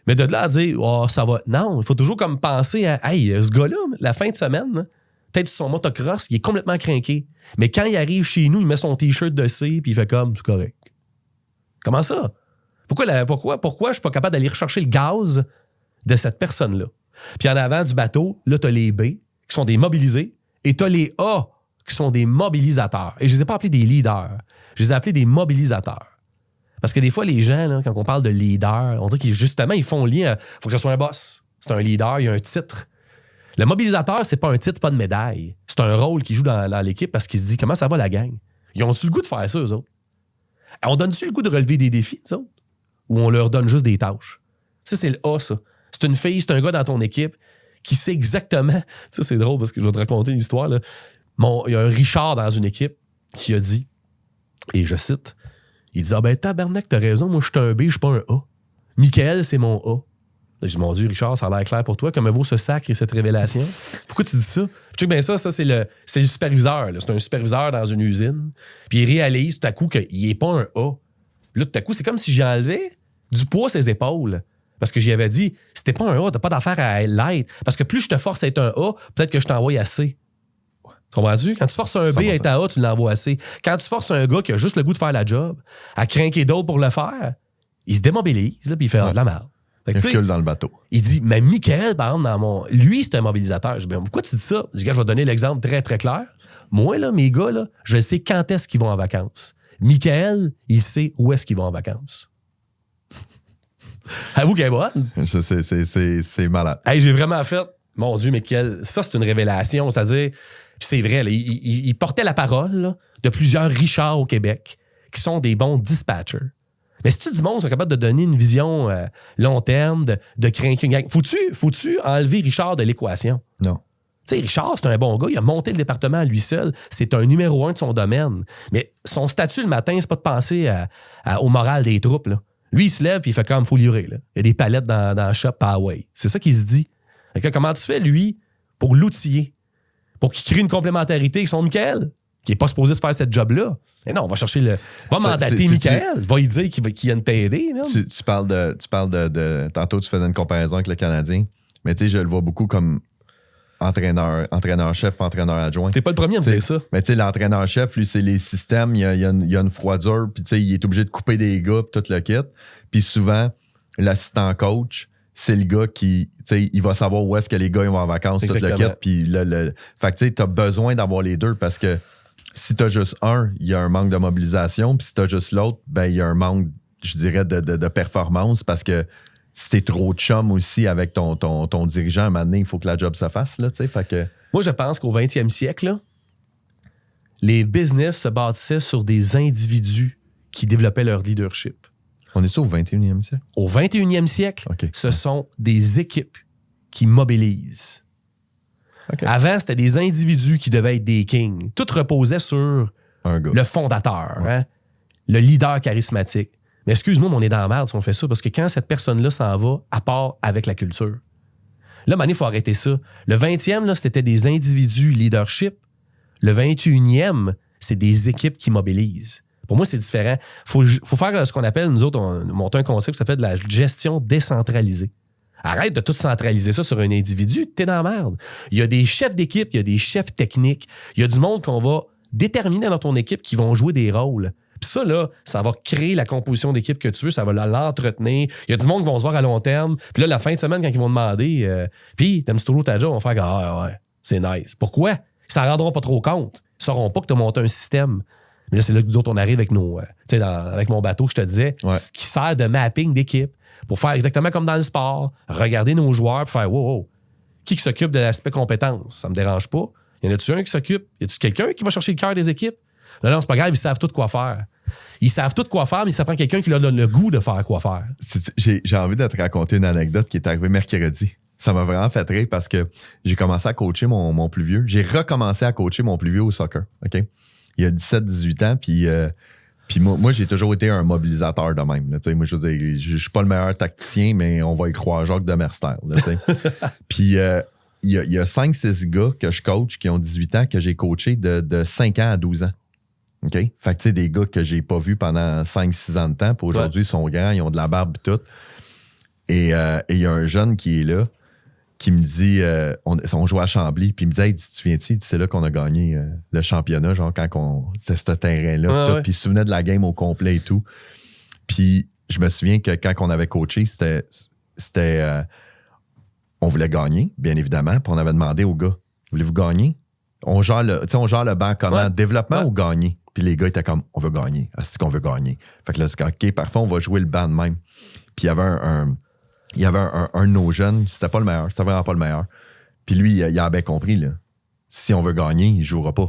Mais de là à dire, oh, ça va. Non, il faut toujours comme penser à, hey, ce gars-là, la fin de semaine, là, peut-être sur son motocross, il est complètement crinqué. Mais quand il arrive chez nous, il met son T-shirt de C puis il fait comme, c'est correct. Comment ça? Pourquoi je suis pas capable d'aller rechercher le gaz de cette personne-là? Puis en avant du bateau, là, t'as les B qui sont des mobilisés et t'as les A qui sont des mobilisateurs. Et je les ai pas appelés des leaders. Je les ai appelés des mobilisateurs. Parce que des fois, les gens, là, quand on parle de leader, on dirait qu'ils justement, ils font lien à, faut que ce soit un boss. C'est un leader, il y a un titre. Le mobilisateur, c'est pas un titre, c'est pas une médaille. C'est un rôle qu'il joue dans l'équipe parce qu'il se dit, comment ça va la gang? Ils ont-tu le goût de faire ça, eux autres? On donne-tu le goût de relever des défis, eux autres? Ou on leur donne juste des tâches? Ça, c'est le A, ça. C'est une fille, c'est un gars dans ton équipe qui sait exactement... Ça, c'est drôle parce que je vais te raconter une histoire, là. Il y a un Richard dans une équipe qui a dit, et je cite, il dit, ah ben tabarnak, t'as raison, moi je suis un B, je suis pas un A. Michael, c'est mon A. J'ai dit, mon Dieu, Richard, ça a l'air clair pour toi. Comment vaut ce sacre et cette révélation? Pourquoi tu dis ça? Je sais bien ça, c'est le superviseur. Là. C'est un superviseur dans une usine. Puis il réalise tout à coup qu'il n'est pas un A. Là, tout à coup, c'est comme si j'enlevais du poids à ses épaules. Parce que j'y avais dit, si t'es pas un A, t'as pas d'affaire à l'être. Parce que plus je te force à être un A, peut-être que je t'envoie à C. Comprends-tu? Quand tu forces un B à être à A, tu l'envoies à C. Quand tu forces un gars qui a juste le goût de faire la job, à craquer d'autres pour le faire, il se démobilise, là, puis il fait de la merde. Il recule dans le bateau. Il dit, mais Michael, par exemple, lui, c'est un mobilisateur. Je dis, pourquoi tu dis ça? Je dis, je vais donner l'exemple très, très clair. Moi, là, mes gars, là, je sais quand est-ce qu'ils vont en vacances. Michael, il sait où est-ce qu'ils vont en vacances. Avoue qu'elle est bonne. C'est malade. Hey, j'ai vraiment fait, mon Dieu, Michael, ça, c'est une révélation. C'est-à-dire, puis c'est vrai, là, il portait la parole là, de plusieurs Richards au Québec qui sont des bons dispatchers. Mais si tu du monde sont capables de donner une vision long terme, de craquer une gang, faut-tu enlever Richard de l'équation? Non. Tu sais, Richard, c'est un bon gars. Il a monté le département à lui seul. C'est un numéro 1 de son domaine. Mais son statut le matin, c'est pas de penser au moral des troupes. Là. Lui, il se lève et il fait comme faut livrer. Là. Il y a des palettes dans le shop Poway. C'est ça qu'il se dit. Donc, comment tu fais, lui, pour l'outiller? Pour qu'il crée une complémentarité avec son Michael, qui n'est pas supposé de faire cette job-là. Mais non, on va chercher le... Va mandater Michael. Va lui dire qu'il vient de t'aider. Tu parles de... Tantôt, tu faisais une comparaison avec le Canadien. Mais tu sais, je le vois beaucoup comme... entraîneur-chef, entraîneur adjoint. T'es pas le premier à me dire ça. Mais tu sais, l'entraîneur-chef, lui, c'est les systèmes, il y a une froidure, puis tu sais, il est obligé de couper des gars, puis tout le kit. Puis souvent, l'assistant coach, c'est le gars qui, tu sais, il va savoir où est-ce que les gars ils vont en vacances, tout le kit. Puis fait que tu sais, t'as besoin d'avoir les deux parce que si t'as juste un, il y a un manque de mobilisation, puis si t'as juste l'autre, ben il y a un manque, je dirais, de performance parce que si t'es trop chum aussi avec ton dirigeant, à un moment donné, il faut que la job se fasse, là, tu sais, fait que... Moi, je pense qu'au 20e siècle, là, les business se bâtissaient sur des individus qui développaient leur leadership. On est-tu au 21e siècle? Au 21e siècle, okay. Ce sont des équipes qui mobilisent. Okay. Avant, c'était des individus qui devaient être des kings. Tout reposait sur le fondateur, hein? Le leader charismatique. Mais excuse-moi, mais on est dans la merde si on fait ça, parce que quand cette personne-là s'en va, à part avec la culture. Là, il faut arrêter ça. Le 20e, là, c'était des individus leadership. Le 21e, c'est des équipes qui mobilisent. Pour moi, c'est différent. Faut faire ce qu'on appelle, nous autres, on monte un concept qui s'appelle de la gestion décentralisée. Arrête de tout centraliser ça sur un individu, t'es dans la merde. Il y a des chefs d'équipe, il y a des chefs techniques, il y a du monde qu'on va déterminer dans ton équipe qui vont jouer des rôles. Puis ça, là, ça va créer la composition d'équipe que tu veux, ça va l'entretenir. Il y a du monde qui vont se voir à long terme. Puis là, la fin de semaine, quand ils vont demander puis t'aimes-tu toujours ta job, on va faire ouais, c'est nice. Pourquoi? Ils s'en rendront pas trop compte. Ils sauront pas que tu as monté un système. Mais là, c'est là que nous autres, on arrive avec avec mon bateau, je te disais, qui sert de mapping d'équipe pour faire exactement comme dans le sport, regarder nos joueurs et faire wow, qui s'occupe de l'aspect compétence? Ça me dérange pas. Y en a-tu un qui s'occupe? Y a-tu quelqu'un qui va chercher le cœur des équipes? Non, c'est pas grave, ils savent tout quoi faire. Ils savent tout quoi faire, mais ça prend quelqu'un qui leur donne le goût de faire quoi faire. J'ai envie de te raconter une anecdote qui est arrivée mercredi. Ça m'a vraiment fait rire parce que j'ai commencé à coacher mon plus vieux. J'ai recommencé à coacher mon plus vieux au soccer. OK? Il a 17-18 ans, puis moi, j'ai toujours été un mobilisateur de même. Là, moi, je veux dire, je suis pas le meilleur tacticien, mais on va y croire Jacques Demerster. Puis il y a 5-6 gars que je coach qui ont 18 ans que j'ai coaché de 5 ans à 12 ans. OK? Fait que tu sais, des gars que j'ai pas vus pendant 5-6 ans de temps, puis aujourd'hui, ils sont grands, ils ont de la barbe et tout. Et il y a un jeune qui est là, qui me dit, on joue à Chambly, puis il me dit, hey, tu viens-tu? C'est là qu'on a gagné le championnat, genre quand c'était ce terrain-là. Puis il se souvenait de la game au complet et tout. Puis je me souviens que quand on avait coaché, c'était on voulait gagner, bien évidemment, puis on avait demandé aux gars, voulez-vous gagner? On gère le banc comment? Développement ou gagner? Puis les gars étaient comme, on veut gagner. C'est qu'on veut gagner. Fait que là, c'est OK, parfois, on va jouer le banc de même. Puis il y avait un de nos jeunes, c'était pas le meilleur, c'était vraiment pas le meilleur. Puis lui, il a bien compris, là. Si on veut gagner, il jouera pas.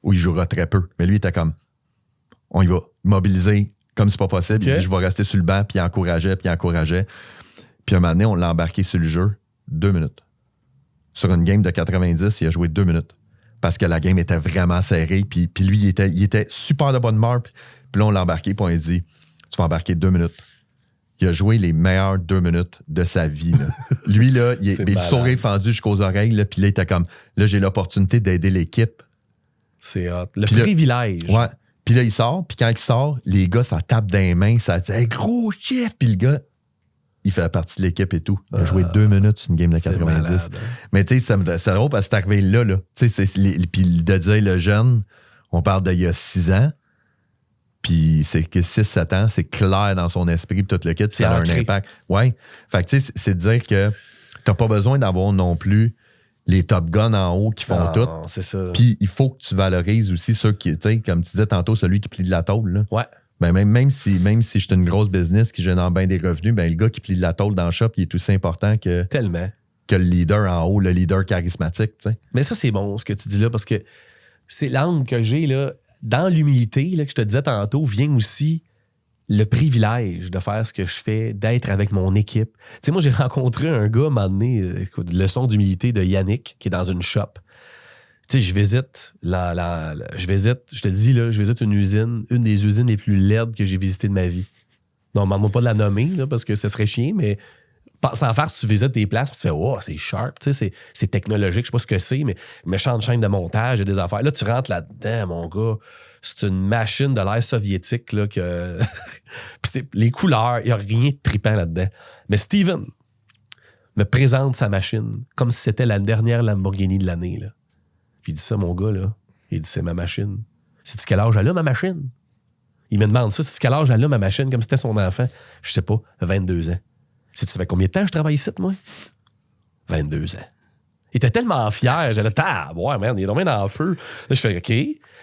Ou il jouera très peu. Mais lui, il était comme, on y va, mobiliser, comme c'est pas possible. Okay. Il dit, je vais rester sur le banc, puis il encourageait. Puis un moment donné, on l'a embarqué sur le jeu 2 minutes. Sur une game de 90, il a joué 2 minutes. Parce que la game était vraiment serrée. Puis lui, il était super de bonne humeur. Puis là, on l'a embarqué, puis on lui a dit, tu vas embarquer 2 minutes. Il a joué les meilleures 2 minutes de sa vie. Là. Lui, là, il est sourire fendu jusqu'aux oreilles. Là, puis là, il était comme, là, j'ai l'opportunité d'aider l'équipe. C'est hot. Le privilège. Ouais. Puis là, il sort. Puis quand il sort, les gars, ça tape dans les mains. Ça dit, hey, gros chef. Puis le gars, il fait partie de l'équipe et tout. Il a joué 2 minutes sur une game de 90. Malade, hein? Mais tu sais, c'est drôle parce que c'est arrivé là. Tu sais, puis de dire le jeune, on parle d'il y a 6 ans. Puis c'est que 6-7 ans, c'est clair dans son esprit, puis tout le kit, ça a un impact. Ouais. Fait que tu sais, c'est de dire que t'as pas besoin d'avoir non plus les top guns en haut qui font tout. C'est ça. Puis il faut que tu valorises aussi ceux qui, tu sais, comme tu disais tantôt, celui qui plie de la tôle. Là. Ouais. Ben même si je suis une grosse business qui génère bien des revenus, ben le gars qui plie de la tôle dans le shop, il est aussi important que. Tellement. Que le leader en haut, le leader charismatique, tu sais. Mais ça, c'est bon ce que tu dis là, parce que c'est l'angle que j'ai là. Dans l'humilité, là, que je te disais tantôt, vient aussi le privilège de faire ce que je fais, d'être avec mon équipe. Tu sais, moi, j'ai rencontré un gars, à un moment donné, leçon d'humilité de Yannick, qui est dans une shop. Tu sais, je visite, je te dis, là, je visite une usine, une des usines les plus laides que j'ai visitées de ma vie. Non, demande-moi pas de la nommer, là, parce que ce serait chiant, mais sans faire, tu visites des places, puis tu fais, oh, c'est sharp, tu sais, c'est technologique, je sais pas ce que c'est, mais méchante chaîne de montage et des affaires. Là, tu rentres là-dedans, mon gars, c'est une machine de l'ère soviétique, là, que. Les couleurs, il n'y a rien de trippant là-dedans. Mais Steven, me présente sa machine comme si c'était la dernière Lamborghini de l'année. Là. Puis il dit ça, mon gars, là. Il dit, c'est ma machine. C'est-tu quel âge elle a, ma machine? Il me demande ça, c'est-tu quel âge elle a, ma machine, comme si c'était son enfant? Je sais pas, 22 ans. C'est-tu ça fait combien de temps je travaille ici, moi? 22 ans. Il était tellement fier. J'allais, ouais, merde, il est tombé dans le feu. Là, je fais, OK.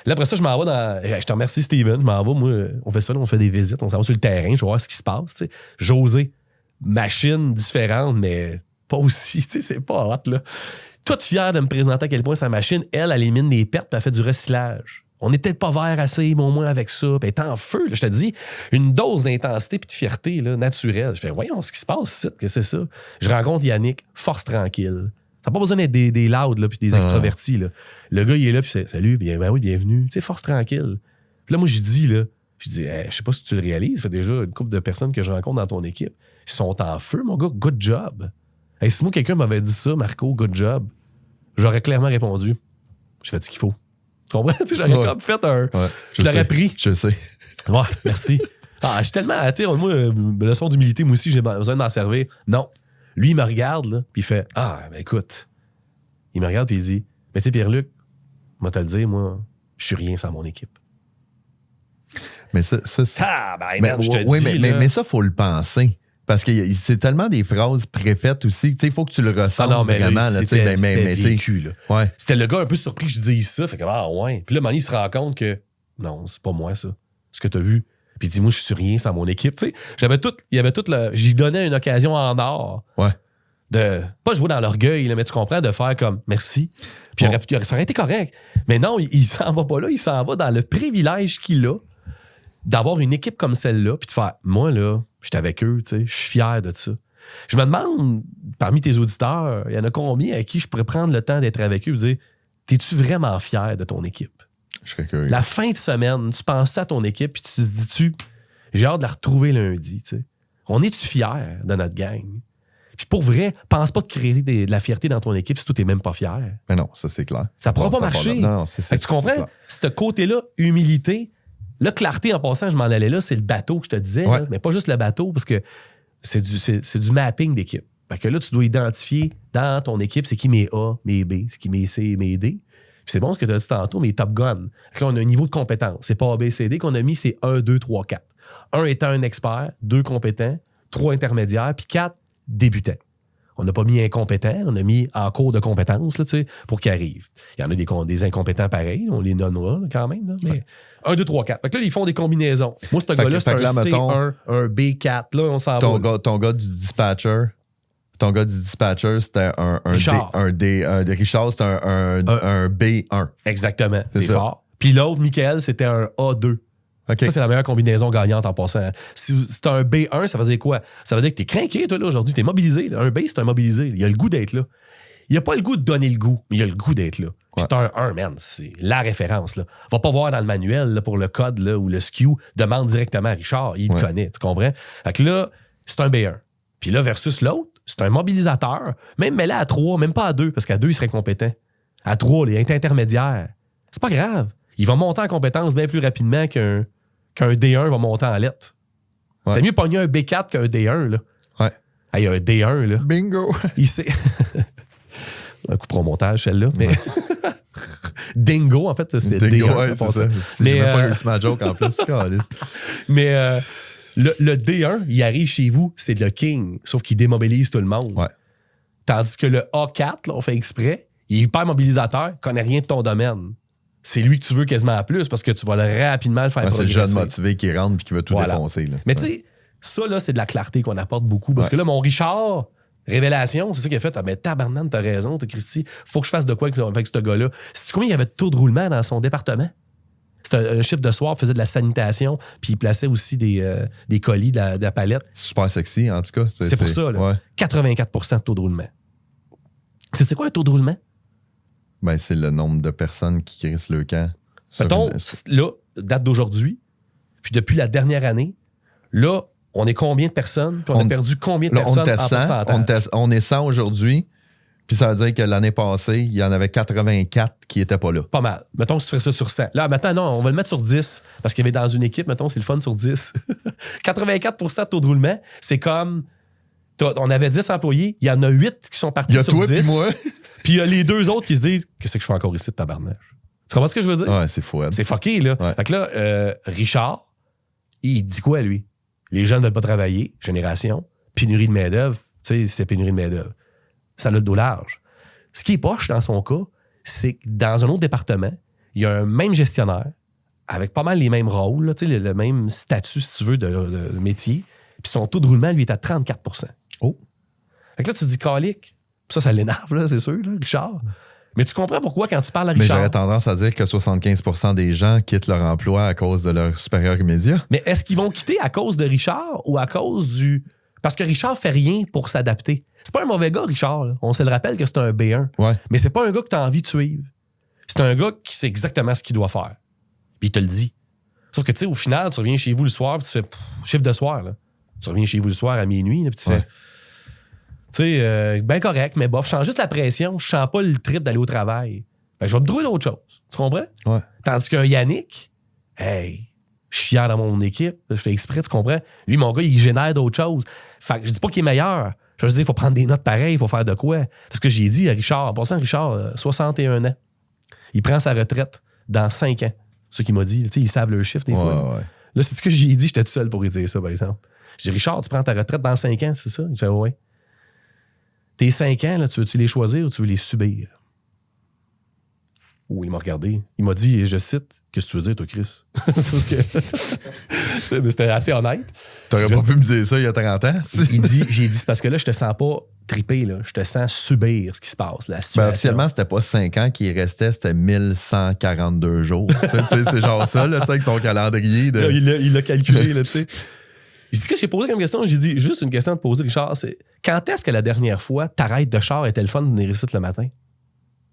Là, après ça, je m'en vais dans. Je te remercie, Steven. Je m'en vais. Moi, on fait ça, là, on fait des visites. On s'en va sur le terrain. Je vais voir ce qui se passe. Tu sais. José, machine différente, mais pas aussi. Tu sais, c'est pas hot, là. Toute fière de me présenter à quel point sa machine, elle élimine des pertes et elle fait du recyclage. On n'est peut-être pas vert assez, mais au moins avec ça. Puis elle est en feu, là, je te dis. Une dose d'intensité et de fierté là, naturelle. Je fais, voyons ce qui se passe ici. Qu'est-ce que c'est ça? Je rencontre Yannick, force tranquille. T'as pas besoin d'être des louds là, puis des extravertis. Là. Le gars, il est là, puis c'est salut, ben oui, bienvenue. Tu sais, force tranquille. Puis là, moi, je dis, je sais pas si tu le réalises, ça fait déjà une couple de personnes que je rencontre dans ton équipe. Ils sont en feu, mon gars, good job. Hey, si moi, quelqu'un m'avait dit ça, Marco, good job, j'aurais clairement répondu, je fais ce qu'il faut. Tu comprends? J'aurais comme fait un. Ouais, je l'aurais pris. Je sais. Ouais, merci. Je suis tellement. Tu sais, moi, leçon d'humilité, moi aussi, j'ai besoin de m'en servir. Non. Lui, il me regarde, là, puis il fait ben écoute. Il me regarde, puis il dit mais tu sais, Pierre-Luc, moi, te le dire, moi, je suis rien sans mon équipe. Mais ça je te dis. Mais ça, il faut le penser. Parce que c'est tellement des phrases préfaites aussi. Il faut que tu le ressentes vraiment. C'était vécu. Là. Ouais. C'était le gars un peu surpris que je dise ça. Fait que, ouais. Puis là, Manny se rend compte que non, c'est pas moi, ça. Ce que tu as vu. Puis il dit, moi, je suis rien sans mon équipe. T'sais, j'y donnais une occasion en or. Ouais. De pas jouer dans l'orgueil, là, mais tu comprends, de faire comme merci. Puis ça aurait été correct. Mais non, il s'en va pas là. Il s'en va dans le privilège qu'il a d'avoir une équipe comme celle-là. Puis de faire, moi, là, j'étais avec eux. Je suis fier de ça. Je me demande, parmi tes auditeurs, il y en a combien à qui je pourrais prendre le temps d'être avec eux et dire, t'es-tu vraiment fier de ton équipe? Je serais curieux. La fin de semaine, tu penses à ton équipe puis tu te dis-tu, j'ai hâte de la retrouver lundi. T'sais. On est-tu fier de notre gang? Puis pour vrai, pense pas de créer de la fierté dans ton équipe si toi, t'es même pas fier. Mais non, ça, c'est clair. Ça pourra pas marcher. Non, tu comprends? Ce côté-là, humilité, là, clarté en passant, je m'en allais là, c'est le bateau que je te disais, là, mais pas juste le bateau, parce que c'est du mapping d'équipe. Fait que là, tu dois identifier dans ton équipe c'est qui mes A, mes B, c'est qui mes C, mes D. Puis c'est bon ce que tu as dit tantôt, mais Top Gun. Là, on a un niveau de compétence. C'est pas A, B, C, D qu'on a mis, c'est 1, 2, 3, 4. 1 étant un expert, 2 compétents, 3 intermédiaires, puis 4 débutants. On n'a pas mis incompétent, on a mis en cours de compétence là, pour qu'ils arrivent. Il y en a des incompétents pareils, on les nommera là, quand même. Là, mais 1, 2, 3, 4. Fait que là, ils font des combinaisons. Moi, ce gars-là, c'est un C1, un B4. Là, on s'en va. Ton gars du dispatcher, c'était un Richard, c'était un B1. Exactement. T'es fort. Puis l'autre, Michael, c'était un A2. Okay. Ça, c'est la meilleure combinaison gagnante en passant. Si t'as un B1, ça veut dire quoi? Ça veut dire que t'es craqué, toi, là, aujourd'hui. T'es mobilisé. Là. Un B, c'est un mobilisé. Il a le goût d'être là. Il a pas le goût de donner le goût, mais il a le goût d'être là. Ouais. C'est un 1, man. C'est la référence. Là. Va pas voir dans le manuel là, pour le code là, ou le SKU. Demande directement à Richard. Il le connaît. Tu comprends? Fait que là, c'est un B1. Puis là, versus l'autre, c'est un mobilisateur. Même mets-le à 3, même pas à 2, parce qu'à 2, il serait compétent. À 3, il est intermédiaire. C'est pas grave. Il va monter en compétence bien plus rapidement qu'un D1 va monter en lettres. Ouais. T'as mieux pogner un B4 qu'un D1, là. Ouais. Hey, un D1, là. Bingo! Il sait. Un coup pour montage, celle-là. Mais. Dingo, en fait, c'est Dingo, D1. Ouais, c'est ça. Mais j'ai même pas réussi ma joke en plus. Mais le D1, il arrive chez vous, c'est le king, sauf qu'il démobilise tout le monde. Ouais. Tandis que le A4, là, on fait exprès, il est hyper mobilisateur, connaît rien de ton domaine. C'est lui que tu veux quasiment plus parce que tu vas rapidement le faire progresser. C'est le jeune motivé qui rentre et qui veut tout défoncer. Là. Mais tu sais, ça, là, c'est de la clarté qu'on apporte beaucoup. Parce que là, mon Richard, révélation, c'est ça qu'il a fait. Ah, mais tabarnane, t'as raison, t'as Christy. Faut que je fasse de quoi avec ce gars-là. Sais-tu combien il y avait de taux de roulement dans son département? C'était un chiffre de soir, faisait de la sanitation, puis il plaçait aussi des colis de la palette. Super sexy, en tout cas. C'est pour ça, là. Ouais. 84% de taux de roulement. C'est quoi un taux de roulement? Ben, c'est le nombre de personnes qui crissent le camp. Mettons, là, date d'aujourd'hui, puis depuis la dernière année, là, on est combien de personnes, puis on a perdu combien de personnes en pourcentage? On est 100 aujourd'hui, puis ça veut dire que l'année passée, il y en avait 84 qui n'étaient pas là. Pas mal. Mettons que tu ferais ça sur 100. Là, maintenant, non, on va le mettre sur 10, parce qu'il y avait dans une équipe, mettons, c'est le fun sur 10. 84% de taux de roulement, c'est comme... On avait 10 employés, il y en a 8 qui sont partis sur 10. Il y a toi puis moi. Puis il y a les 2 autres qui se disent « Qu'est-ce que je fais encore ici de tabarnage? » Tu comprends ce que je veux dire? Ouais, c'est fou. C'est fucké, là. Ouais. Fait que là, Richard, il dit quoi, lui? Les jeunes ne veulent pas travailler, génération, pénurie de main-d'œuvre, tu sais, c'est pénurie de main-d'œuvre. Ça a le dos large. Ce qui est poche dans son cas, c'est que dans un autre département, il y a un même gestionnaire, avec pas mal les mêmes rôles, là, le même statut, si tu veux, de métier, puis son taux de roulement, lui, est à 34 %. Oh! Fait que là, tu te dis, calique, ça l'énerve, là, c'est sûr, là, Richard. Mais tu comprends pourquoi, quand tu parles à Mais Richard... j'aurais tendance à dire que 75% des gens quittent leur emploi à cause de leur supérieur immédiat. Mais est-ce qu'ils vont quitter à cause de Richard ou à cause du... Parce que Richard fait rien pour s'adapter. C'est pas un mauvais gars, Richard. Là. On se le rappelle que c'est un B1. Ouais. Mais c'est pas un gars que tu as envie de suivre. C'est un gars qui sait exactement ce qu'il doit faire. Puis il te le dit. Sauf que, tu sais, au final, tu reviens chez vous le soir, puis tu fais chiffre de soir. Là. Tu reviens chez vous le soir à minuit, puis tu fais... Tu sais, ben correct, mais bof, je sens juste la pression. Je sens pas le trip d'aller au travail. Ben, je vais me trouver d'autres choses. Tu comprends? Ouais. Tandis qu'un Yannick, hey, je suis fier de mon équipe. Je fais exprès, tu comprends? Lui, mon gars, il génère d'autres choses. Fait que je dis pas qu'il est meilleur. Je veux dire, il faut prendre des notes pareilles, il faut faire de quoi. Parce que j'ai dit à Richard, en passant, Richard, 61 ans, il prend sa retraite dans 5 ans. C'est ce qu'il m'a dit. Tu sais, ils savent leur chiffre des fois. Ouais. Là, c'est ce que j'ai dit, j'étais tout seul pour lui dire ça, par exemple. Je dis, Richard, tu prends ta retraite dans 5 ans, c'est ça? Il fait, ouais. Tes 5 ans, là, tu veux-tu les choisir ou tu veux les subir? Oh, il m'a regardé. Il m'a dit, et je cite, qu'est-ce que tu veux dire, toi, Chris? Parce que... Mais c'était assez honnête. T'aurais pas pu me dire ça il y a 30 ans? J'ai dit, c'est parce que là, je te sens pas triper, là. Je te sens subir ce qui se passe, la situation. Ben, officiellement, c'était pas 5 ans qu'il restait, c'était 1142 jours. Tu sais, c'est genre ça, là, tu sais, avec son calendrier. De... Il l'a calculé, là, tu sais. J'ai dit, que j'ai posé comme question, j'ai dit, juste une question à te poser, Richard, c'est quand est-ce que la dernière fois, t'arrêtes de char était le fun de venir ici le matin?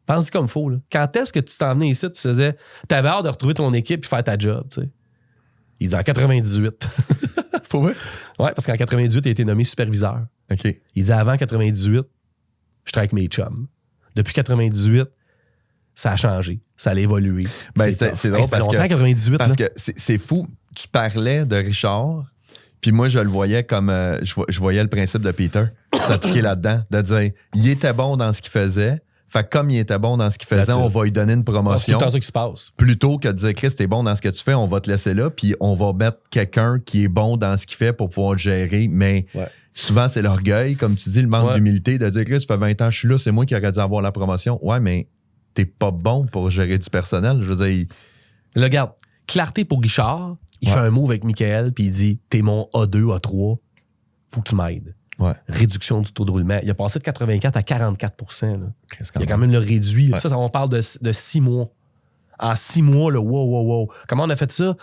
Pense-y comme faux, là. Quand est-ce que tu t'en venais ici, tu faisais, t'avais hâte de retrouver ton équipe et faire ta job, tu sais? Il dit en 98. Pour vrai? Ouais, parce qu'en 98, il a été nommé superviseur. OK. Il dit avant 98, je travaille avec mes chums. Depuis 98, ça a changé. Ça a évolué. Ben, c'est drôle ça fait longtemps, 98. Parce que c'est fou. Tu parlais de Richard, puis moi, je le voyais comme... je voyais le principe de Peter s'appliquer là-dedans, de dire, il était bon dans ce qu'il faisait. Fait que comme il était bon dans ce qu'il faisait, on va lui donner une promotion. C'est tout le temps ça qui se passe. Plutôt que de dire, Chris, t'es bon dans ce que tu fais, on va te laisser là, puis on va mettre quelqu'un qui est bon dans ce qu'il fait pour pouvoir le gérer. Mais souvent, c'est l'orgueil, comme tu dis, le manque d'humilité, de dire, Chris, ça fait 20 ans que je suis là, c'est moi qui aurais dû avoir la promotion. Ouais, mais t'es pas bon pour gérer du personnel. Je veux dire... Là, regarde, clarté pour Richard, il fait un move avec Michael, puis il dit, t'es mon A2, A3, faut que tu m'aides. Ouais. Réduction du taux de roulement. Il a passé de 84 à 44 %. Là. Il a quand même le réduit. Ouais. Ça, on parle de 6 mois. En 6 mois, là, wow. Comment on a fait ça?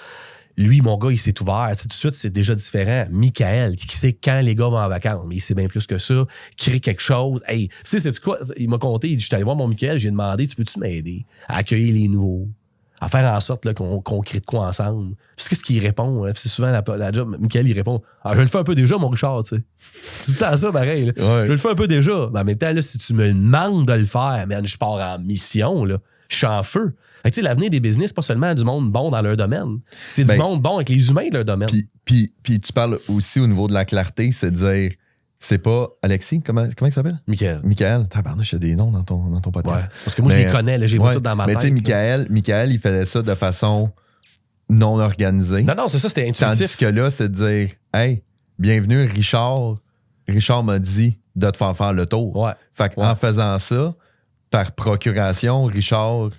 Lui, mon gars, il s'est ouvert. Tout de suite, c'est déjà différent. Michael, qui sait quand les gars vont en vacances, mais il sait bien plus que ça. Crée quelque chose. Hey, tu sais, c'est quoi? Il m'a conté, il dit, je suis allé voir mon Michael, j'ai demandé, tu peux-tu m'aider à accueillir les nouveaux? À faire en sorte là, qu'on crée de quoi ensemble. Puis qu'est-ce qu'il répond? Hein? C'est souvent la job. Michael, il répond, je le fais un peu déjà, mon Richard, tu sais. C'est tout le temps ça, pareil. Là. Ouais. Je le fais un peu déjà. Mais en même temps, là, si tu me demandes de le faire, man, je pars en mission, là. Je suis en feu. Tu sais, l'avenir des business, c'est pas seulement du monde bon dans leur domaine. C'est du monde bon avec les humains de leur domaine. Puis tu parles aussi au niveau de la clarté, c'est de dire, c'est pas Alexis, comment il s'appelle? Michael. Tabarnouche, il y a des noms dans ton podcast. Ouais, parce que moi, je les connais, là, j'ai pas tout dans ma tête. Mais tu sais, Michael, il faisait ça de façon non organisée. Non, c'est ça, c'était intuitif. Tandis que là, c'est de dire, hey, bienvenue, Richard. Richard m'a dit de te faire le tour. Ouais. Fait qu'en faisant ça, par procuration, Richard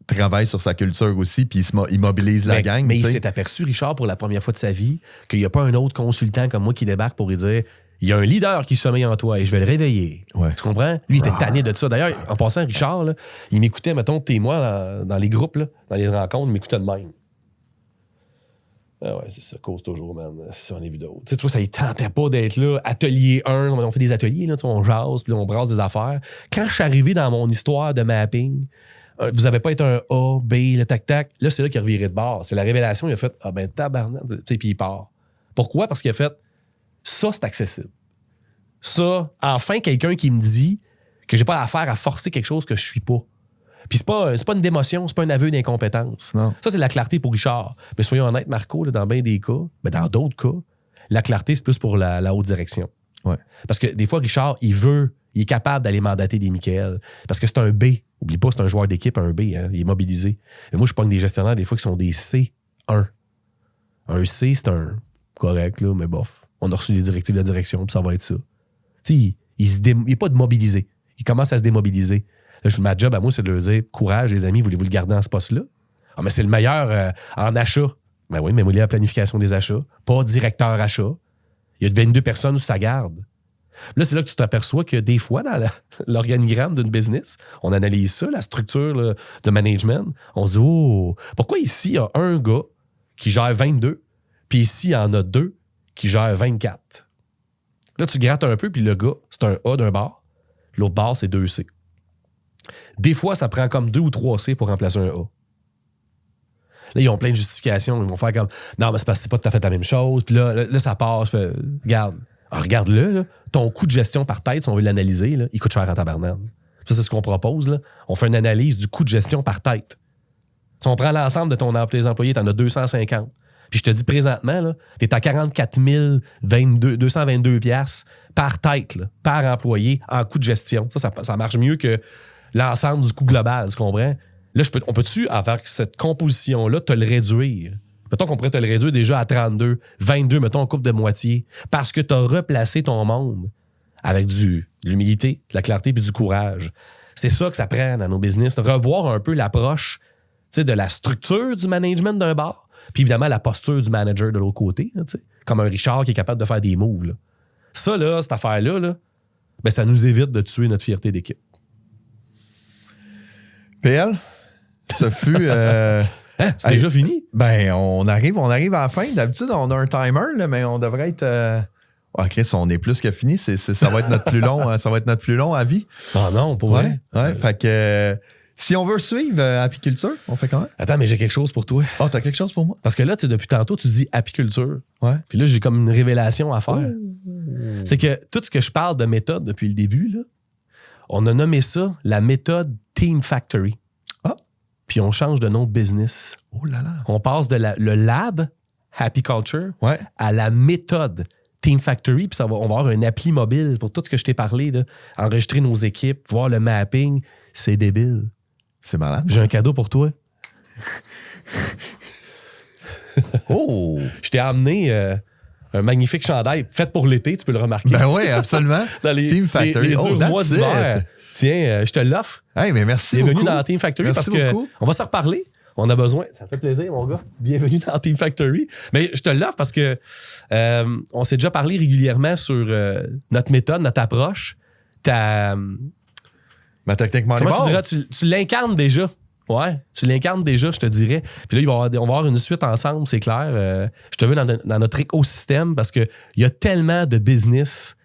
travaille sur sa culture aussi, puis il mobilise la gang. Mais il s'est aperçu, Richard, pour la première fois de sa vie, qu'il n'y a pas un autre consultant comme moi qui débarque pour lui dire, il y a un leader qui sommeille en toi et je vais le réveiller. Ouais. Tu comprends? Lui, il était tanné de ça. D'ailleurs, en passant, Richard, là, il m'écoutait, mettons, t'es moi, dans les groupes, là, dans les rencontres, il m'écoutait de même. Ah ouais, c'est ça, cause toujours, man, sur les vidéos. Tu vois, ça ne tentait pas d'être là. Atelier 1, on fait des ateliers, là, on jase, puis on brasse des affaires. Quand je suis arrivé dans mon histoire de mapping, vous n'avez pas été un A, B, le tac-tac, là, c'est là qu'il a reviré de bord. C'est la révélation, il a fait, ah ben, tabarnak, puis il part. Pourquoi? Parce qu'il a fait, ça, c'est accessible. Ça, enfin, quelqu'un qui me dit que j'ai pas affaire à forcer quelque chose que je suis pas. Puis c'est pas une démotion, c'est pas un aveu d'incompétence. Non. Ça, c'est la clarté pour Richard. Mais soyons honnêtes, Marco, là, dans bien des cas, mais dans d'autres cas, la clarté, c'est plus pour la haute direction. Ouais. Parce que des fois, Richard, il est capable d'aller mandater des Michael. Parce que c'est un B. Oublie pas, c'est un joueur d'équipe, un B. Hein, il est mobilisé. Mais moi, je pogne des gestionnaires des fois qui sont des C1. Un C, c'est un correct, là, mais bof. On a reçu les directives de la direction, puis ça va être ça. Tu sais, il n'est pas mobilisé. Il commence à se démobiliser. Là, ma job à moi, c'est de leur dire courage, les amis, voulez-vous le garder en ce poste-là? Ah, mais c'est le meilleur en achat. Ben oui, mais moi, il y a la planification des achats, pas directeur achat. Il y a 22 personnes sous sa garde. Là, c'est là que tu t'aperçois que des fois, dans l'organigramme d'une business, on analyse ça, la structure là, de management. On se dit, oh, pourquoi ici, il y a un gars qui gère 22, puis ici, il y en a 2 qui gèrent 24. Là, tu grattes un peu, puis le gars, c'est un A d'un bar. L'autre bar, c'est 2 C. Des fois, ça prend comme 2 ou 3 C pour remplacer un A. Là, ils ont plein de justifications. Ils vont faire comme non, mais c'est parce que c'est pas tout à fait la même chose. Puis là ça passe. Regarde-le. Là. Ton coût de gestion par tête, si on veut l'analyser, là, il coûte cher en tabarnak. Ça, c'est ce qu'on propose. Là. On fait une analyse du coût de gestion par tête. Si on prend l'ensemble de tes employés, tu en as 250. Puis je te dis présentement, tu es à 44 222 $ par tête, là, par employé en coût de gestion. Ça marche mieux que l'ensemble du coût global, tu comprends? Là, on peut-tu, avec cette composition-là, te le réduire? Mettons qu'on pourrait te le réduire déjà à 32, 22, mettons, on coupe de moitié, parce que tu as replacé ton monde avec de l'humilité, de la clarté puis du courage. C'est ça que ça prend dans nos business. Revoir un peu l'approche de la structure du management d'un bar, puis évidemment la posture du manager de l'autre côté, là, comme un Richard qui est capable de faire des moves. Là. Ça, là, cette affaire-là, là, ben, ça nous évite de tuer notre fierté d'équipe. PL, ce fut... c'est déjà fini? Ben, on arrive à la fin. D'habitude, on a un timer, là, mais on devrait être... Chris, on est plus que fini. Ça va être notre plus long. Ça va être notre plus long à vie. Ah non, pour vrai. Ouais, fait que... si on veut suivre apiculture, on fait comment? Attends, mais j'ai quelque chose pour toi. Ah, t'as quelque chose pour moi? Parce que là, depuis tantôt, tu dis apiculture. Ouais. Puis là, j'ai comme une révélation à faire. C'est que tout ce que je parle de méthode depuis le début, là, on a nommé ça la méthode Team Factory. Ah. Puis on change de nom de business. Oh là là. On passe de le lab, Happy Culture, ouais, à la méthode Team Factory. Puis on va avoir un appli mobile pour tout ce que je t'ai parlé. Là. Enregistrer nos équipes, voir le mapping. C'est débile. C'est malade. J'ai un cadeau pour toi. Oh! Je t'ai amené un magnifique chandail fait pour l'été, tu peux le remarquer. Ben oui, absolument. Dans les, Team Factory. Les mois d'hiver. Tiens, je te l'offre. Hey, mais merci Bienvenue beaucoup. dans Team Factory. Merci parce beaucoup. qu'on va se reparler. On a besoin. Ça me fait plaisir, mon gars. Bienvenue dans Team Factory. Mais je te l'offre parce que on s'est déjà parlé régulièrement sur notre méthode, notre approche. Ma technique Moneyball. Comment tu dirais? Tu l'incarnes déjà. Ouais, tu l'incarnes déjà, je te dirais. Puis là, on va avoir une suite ensemble, c'est clair. Je te veux dans notre écosystème parce qu'il y a tellement de business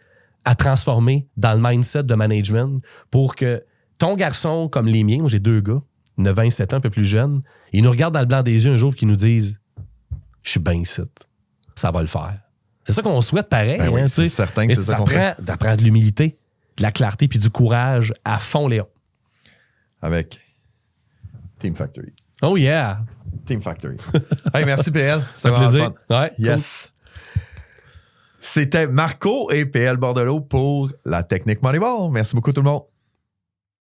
à transformer dans le mindset de management pour que ton garçon, comme les miens, moi j'ai 2 gars, 9 ans et 7 ans, un peu plus jeunes, ils nous regardent dans le blanc des yeux un jour et qu'ils nous disent « Je suis bien ici. Ça va le faire. » C'est ça qu'on souhaite pareil. Ben oui, c'est certain que c'est ça qu'on fait. D'apprendre de l'humilité, de la clarté puis du courage à fond, Léon. Avec Team Factory. Oh yeah! Team Factory. Hey, merci PL. Ça fait plaisir. Ouais, yes. Cool. C'était Marco et PL Bordelot pour la technique Moneyball. Merci beaucoup tout le monde.